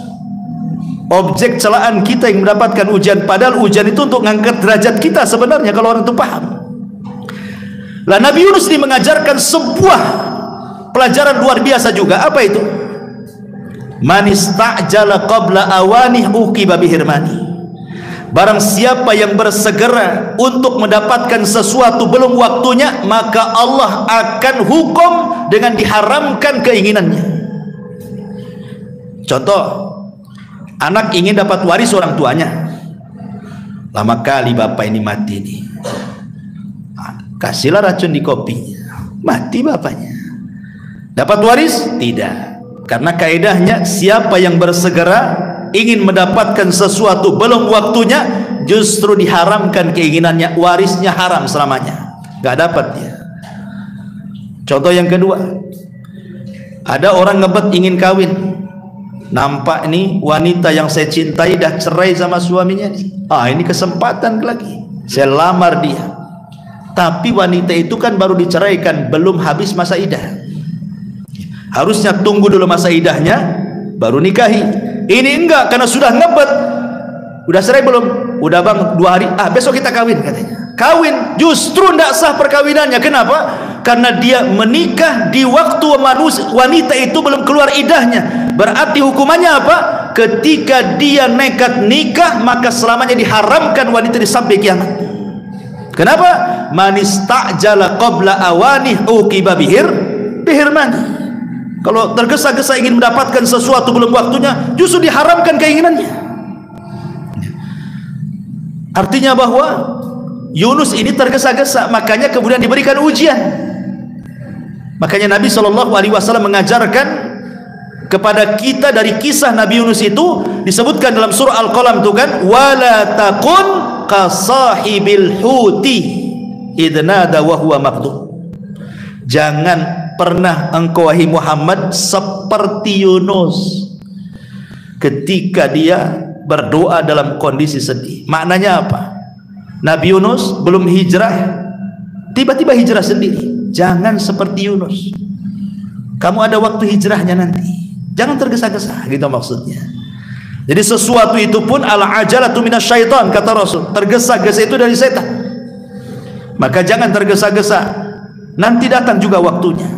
objek celaan kita yang mendapatkan ujian, padahal ujian itu untuk mengangkat derajat kita sebenarnya kalau orang itu paham. Lah Nabi Yunus ini mengajarkan sebuah pelajaran luar biasa juga. Apa itu? Man istajala qabla awanih uqiba bihirmani. Barang siapa yang bersegera untuk mendapatkan sesuatu belum waktunya, maka Allah akan hukum dengan diharamkan keinginannya. Contoh, anak ingin dapat waris orang tuanya, lama kali bapak ini mati nih, kasihlah racun di kopinya, mati bapaknya. Dapat waris? Tidak, karena kaidahnya siapa yang bersegera ingin mendapatkan sesuatu belum waktunya, justru diharamkan keinginannya, warisnya haram selamanya, gak dapat dia. Contoh yang kedua, ada orang ngebet ingin kawin, nampak nih wanita yang saya cintai dah cerai sama suaminya nih. Ini kesempatan lagi, saya lamar dia. Tapi wanita itu kan baru diceraikan, belum habis masa idah. Harusnya tunggu dulu masa idahnya baru nikahi. Ini enggak, karena sudah ngebet. Udah cerai belum? Udah bang 2 hari, besok kita kawin katanya. Kawin, justru tidak sah perkawinannya. Kenapa? Karena dia menikah di waktu wanita itu belum keluar idahnya. Berarti hukumannya apa? Ketika dia nekat nikah, maka selamanya diharamkan wanita di sampai kiamat. Kenapa? Man istajala qabla awanih uqiba bihirmani. Kalau tergesa-gesa ingin mendapatkan sesuatu belum waktunya, justru diharamkan keinginannya. Artinya bahwa Yunus ini tergesa-gesa, makanya kemudian diberikan ujian. Makanya Nabi SAW mengajarkan kepada kita dari kisah Nabi Yunus itu, disebutkan dalam surah Al-Qalam itu kan, wala takun kasahibil huti idnada wa huwa maqdum. Jangan pernah engkau wahai Muhammad seperti Yunus ketika dia berdoa dalam kondisi sedih. Maknanya apa? Nabi Yunus belum hijrah, tiba-tiba hijrah sendiri. Jangan seperti Yunus. Kamu ada waktu hijrahnya nanti. Jangan tergesa-gesa, gitu maksudnya. Jadi sesuatu itu pun al-ajalatu minasyaitan, kata Rasul. Tergesa-gesa itu dari setan. Maka jangan tergesa-gesa. Nanti datang juga waktunya.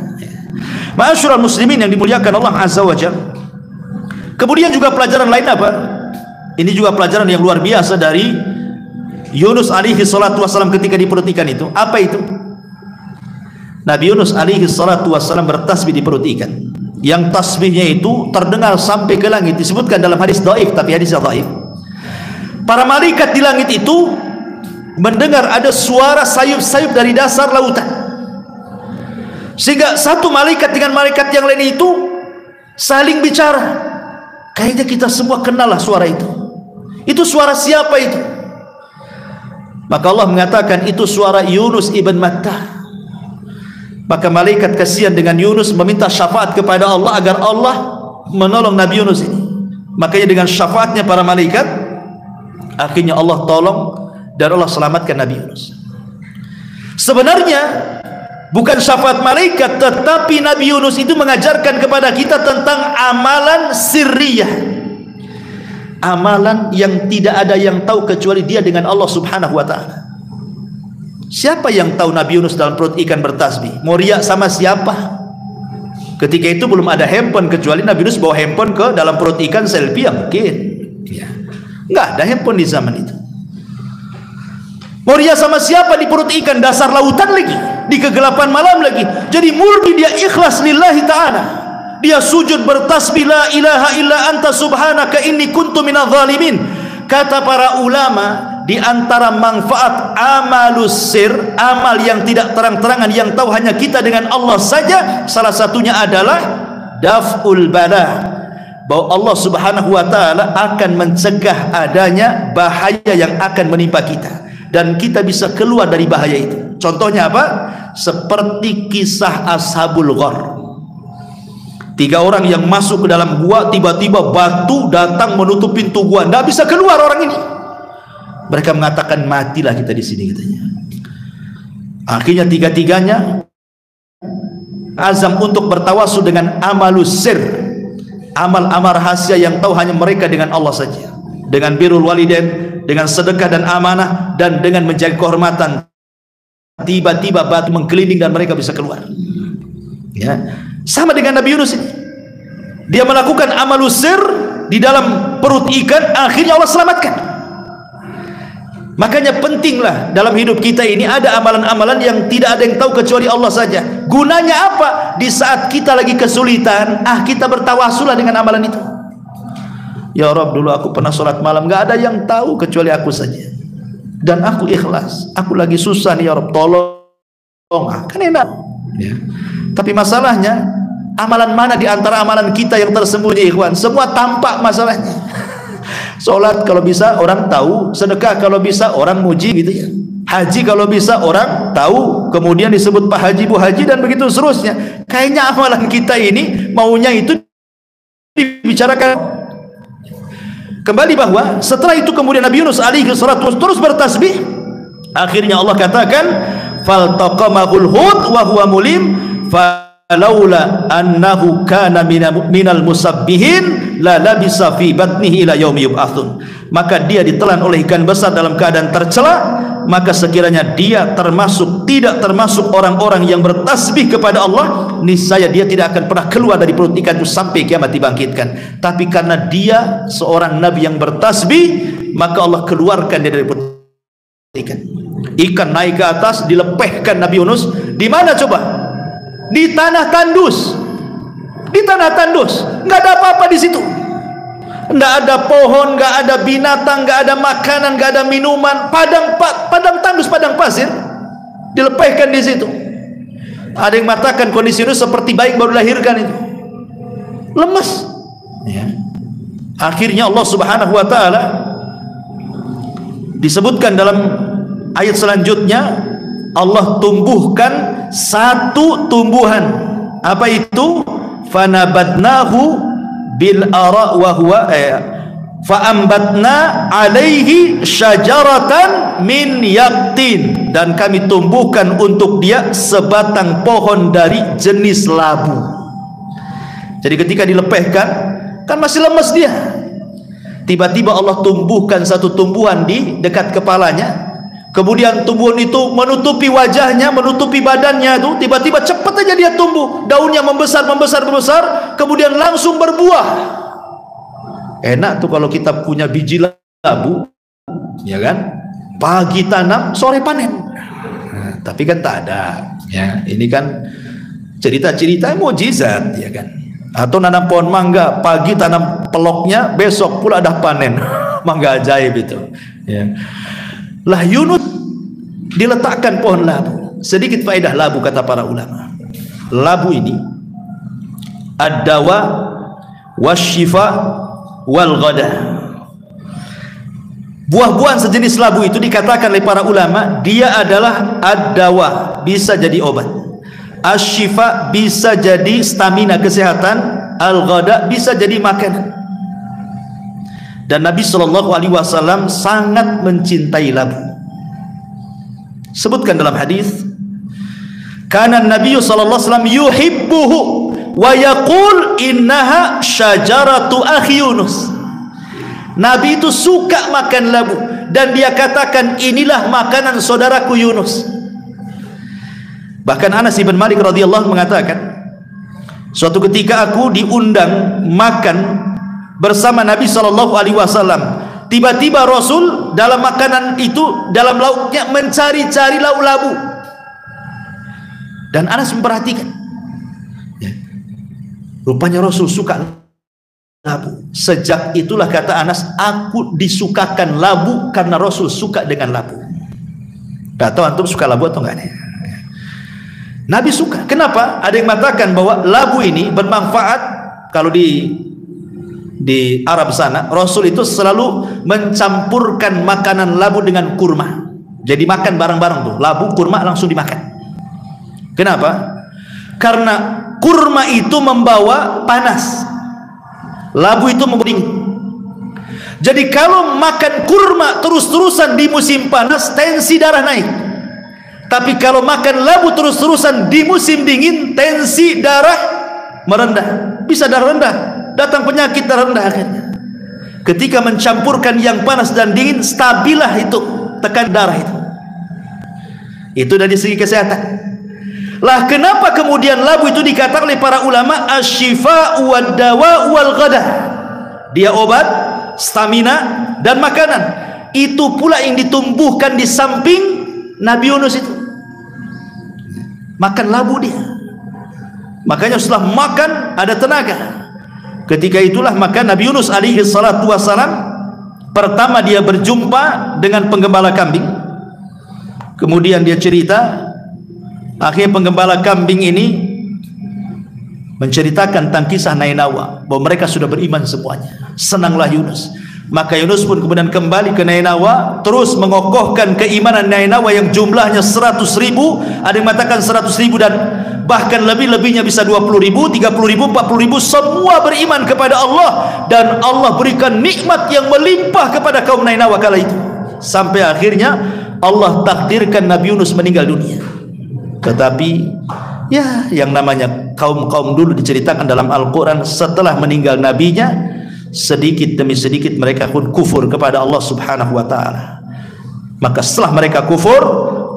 Ma'asyiral muslimin yang dimuliakan Allah Azza wa Jalla. Kemudian juga pelajaran lain apa? Ini juga pelajaran yang luar biasa dari Yunus alaihi salatu wassalam ketika di perut ikan itu. Apa itu? Nabi Yunus alaihi salatu wassalam bertasbih di perut ikan. Yang tasbihnya itu terdengar sampai ke langit. Disebutkan dalam hadis dhaif, tapi hadisnya dhaif. Para malaikat di langit itu mendengar ada suara sayup-sayup dari dasar lautan. Sehingga satu malaikat dengan malaikat yang lain itu saling bicara. Kayaknya kita semua kenal lah suara itu. Itu suara siapa itu? Maka Allah mengatakan itu suara Yunus ibn Matta. Maka malaikat kasihan dengan Yunus, meminta syafaat kepada Allah agar Allah menolong Nabi Yunus ini. Makanya dengan syafaatnya para malaikat, akhirnya Allah tolong dan Allah selamatkan Nabi Yunus. Sebenarnya bukan syafaat malaikat, tetapi Nabi Yunus itu mengajarkan kepada kita tentang amalan sirriyah, amalan yang tidak ada yang tahu kecuali dia dengan Allah subhanahu wa ta'ala. Siapa yang tahu Nabi Yunus dalam perut ikan bertasbih? Mau riak sama siapa? Ketika itu belum ada handphone, kecuali Nabi Yunus bawa handphone ke dalam perut ikan selfie, ya mungkin ya. Nggak ada handphone di zaman itu. Mau riak sama siapa di perut ikan dasar lautan lagi, di kegelapan malam lagi? Jadi murni dia ikhlas lillahi ta'ala. Dia sujud bertasbih, la ilaha illa anta subhanaka inni kuntu minadh dhalimin. Kata para ulama, di antara manfaat amalus sir, amal yang tidak terang-terangan, yang tahu hanya kita dengan Allah saja, salah satunya adalah daf'ul bala, bahwa Allah subhanahu wa ta'ala akan mencegah adanya bahaya yang akan menimpa kita, dan kita bisa keluar dari bahaya itu. Contohnya apa? Seperti kisah Ashabul Ghar. 3 orang yang masuk ke dalam gua, tiba-tiba batu datang menutup pintu gua, tidak bisa keluar orang ini. Mereka mengatakan matilah kita di sini, katanya. Akhirnya tiga-tiganya azam untuk bertawasul dengan amalus sir, amal-amal rahasia yang tahu hanya mereka dengan Allah saja, dengan birrul walidain, dengan sedekah dan amanah, dan dengan menjaga kehormatan. Tiba-tiba batu menggelinding dan mereka bisa keluar. Ya, sama dengan Nabi Yunus ini. Dia melakukan amalus sir di dalam perut ikan, akhirnya Allah selamatkan. Makanya pentinglah dalam hidup kita ini ada amalan-amalan yang tidak ada yang tahu kecuali Allah saja. Gunanya apa? Di saat kita lagi kesulitan, kita bertawasulah dengan amalan itu. Ya Rabb, dulu aku pernah sholat malam, gak ada yang tahu kecuali aku saja, dan aku ikhlas. Aku lagi susah nih ya Rabb, tolong. Kan enak ya. Tapi masalahnya, amalan mana di antara amalan kita yang tersembunyi, ikhwan? Semua tampak masalahnya. Sholat kalau bisa orang tahu, sedekah kalau bisa orang muji, gitu ya. Haji kalau bisa orang tahu, kemudian disebut Pak Haji, Bu Haji, dan begitu seterusnya. Kayaknya amalan kita ini maunya itu dibicarakan. Kembali bahwa setelah itu kemudian Nabi Yunus alaihi salatu terus bertasbih. Akhirnya Allah katakan, faltaqamahul hut wa huwa mulim falaula annahu kana minal musabbihin la labisa fi batnihi ila yaumi yub'atsun. Maka dia ditelan oleh ikan besar dalam keadaan tercela, maka sekiranya dia tidak termasuk orang-orang yang bertasbih kepada Allah, niscaya dia tidak akan pernah keluar dari perut ikan itu sampai kiamat dibangkitkan. Tapi karena dia seorang nabi yang bertasbih, maka Allah keluarkan dia dari perut ikan. Ikan naik ke atas, dilepehkan Nabi Yunus. Di mana coba? Di tanah tandus. di tanah tandus, nggak ada apa-apa di situ. Nggak ada pohon, nggak ada binatang, nggak ada makanan, nggak ada minuman. Padang tandus, padang pasir, dilepaskan di situ. Ada yang mengatakan kondisi Yunus seperti bayi baru dilahirkan itu, lemes. Ya. Akhirnya Allah Subhanahu Wa Taala disebutkan dalam ayat selanjutnya, Allah tumbuhkan satu tumbuhan. Apa itu? Fanabadnahu bil ara wa huwa fa'ambatna alaihi syajaratan min yaqtin, dan kami tumbuhkan untuk dia sebatang pohon dari jenis labu. Jadi ketika dilepaskan kan masih lemas dia, tiba-tiba Allah tumbuhkan satu tumbuhan di dekat kepalanya. Kemudian tumbuhan itu menutupi wajahnya, menutupi badannya itu. Tiba-tiba cepat aja dia tumbuh. Daunnya membesar, kemudian langsung berbuah. Enak tuh kalau kita punya biji labu, ya kan? Pagi tanam, sore panen. Nah, tapi kan tak ada. Ya, ini kan cerita-cerita mukjizat, ya kan? Atau nanam pohon mangga, pagi tanam peloknya, besok pula dah panen. Mangga ajaib itu. Ya. Lah Yunus diletakkan pohon labu. Sedikit faedah labu kata para ulama. Labu ini ad-dawa wasyifa wal ghada. Buah-buahan sejenis labu itu dikatakan oleh para ulama dia adalah ad-dawa, bisa jadi obat. Asyifa bisa jadi stamina kesehatan, al-ghada bisa jadi makanan. Dan Nabi SAW sangat mencintai labu. Sebutkan dalam hadis, kana Nabi SAW yuhibbuhu wa yaqul innaha syajaratu akhi Yunus. Nabi itu suka makan labu dan dia katakan inilah makanan saudaraku Yunus. Bahkan Anas bin Malik radhiyallahu mengatakan, suatu ketika aku diundang makan bersama Nabi SAW. Tiba-tiba Rasul dalam makanan itu, dalam lauknya mencari-cari lauk labu. Dan Anas memperhatikan, ya, rupanya Rasul suka labu. Sejak itulah kata Anas, aku disukakan labu karena Rasul suka dengan labu. Gak tahu antum suka labu atau enggak nih? Nabi suka. Kenapa? Ada yang mengatakan bahwa labu ini bermanfaat. Kalau di Arab sana, Rasul itu selalu mencampurkan makanan labu dengan kurma. Jadi makan bareng-bareng tuh, labu, kurma langsung dimakan. Kenapa? Karena kurma itu membawa panas, labu itu membawa dingin. Jadi kalau makan kurma terus-terusan di musim panas, tensi darah naik. Tapi kalau makan labu terus-terusan di musim dingin, tensi darah merendah. Bisa darah rendah, datang penyakit darah rendah akhirnya. Ketika mencampurkan yang panas dan dingin, stabilah itu tekan darah itu. Itu dari segi kesehatan. Lah kenapa kemudian labu itu dikatakan oleh para ulama asyifa wad dawa wal ghada? Dia obat, stamina dan makanan. Itu pula yang ditumbuhkan di samping Nabi Yunus itu. Makan labu dia. Makanya setelah makan ada tenaga. Ketika itulah maka Nabi Yunus alaihi salatu wassalam pertama dia berjumpa dengan penggembala kambing. Kemudian dia cerita, akhirnya penggembala kambing ini menceritakan tentang kisah Nainawa, bahwa mereka sudah beriman semuanya. Senanglah Yunus. Maka Yunus pun kemudian kembali ke Nainawa, terus mengokohkan keimanan Nainawa yang jumlahnya 100.000, ada yang mengatakan 100.000 dan bahkan lebih-lebihnya bisa 20.000, 30.000, 40.000, semua beriman kepada Allah, dan Allah berikan nikmat yang melimpah kepada kaum Nainawa kala itu, sampai akhirnya Allah takdirkan Nabi Yunus meninggal dunia. Tetapi ya, yang namanya kaum-kaum dulu diceritakan dalam Al-Quran, setelah meninggal nabinya, sedikit demi sedikit mereka pun kufur kepada Allah Subhanahu wa ta'ala. Maka setelah mereka kufur,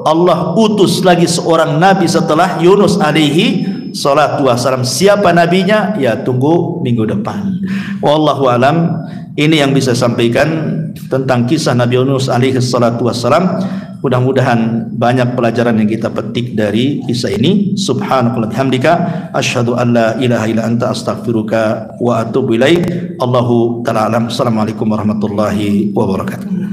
Allah utus lagi seorang nabi setelah Yunus alaihi salatu wassalam. Siapa nabinya? Ya tunggu minggu depan. Wallahu alam. Ini yang bisa sampaikan tentang kisah Nabi Yunus alaihi salatu wassalam. Mudah-mudahan banyak pelajaran yang kita petik dari kisah ini. Subhanakallah bihamdika asyhadu an la ilaha illa anta astaghfiruka wa atubu ilaik. Allahu ta'ala alam. Assalamualaikum warahmatullahi wabarakatuh.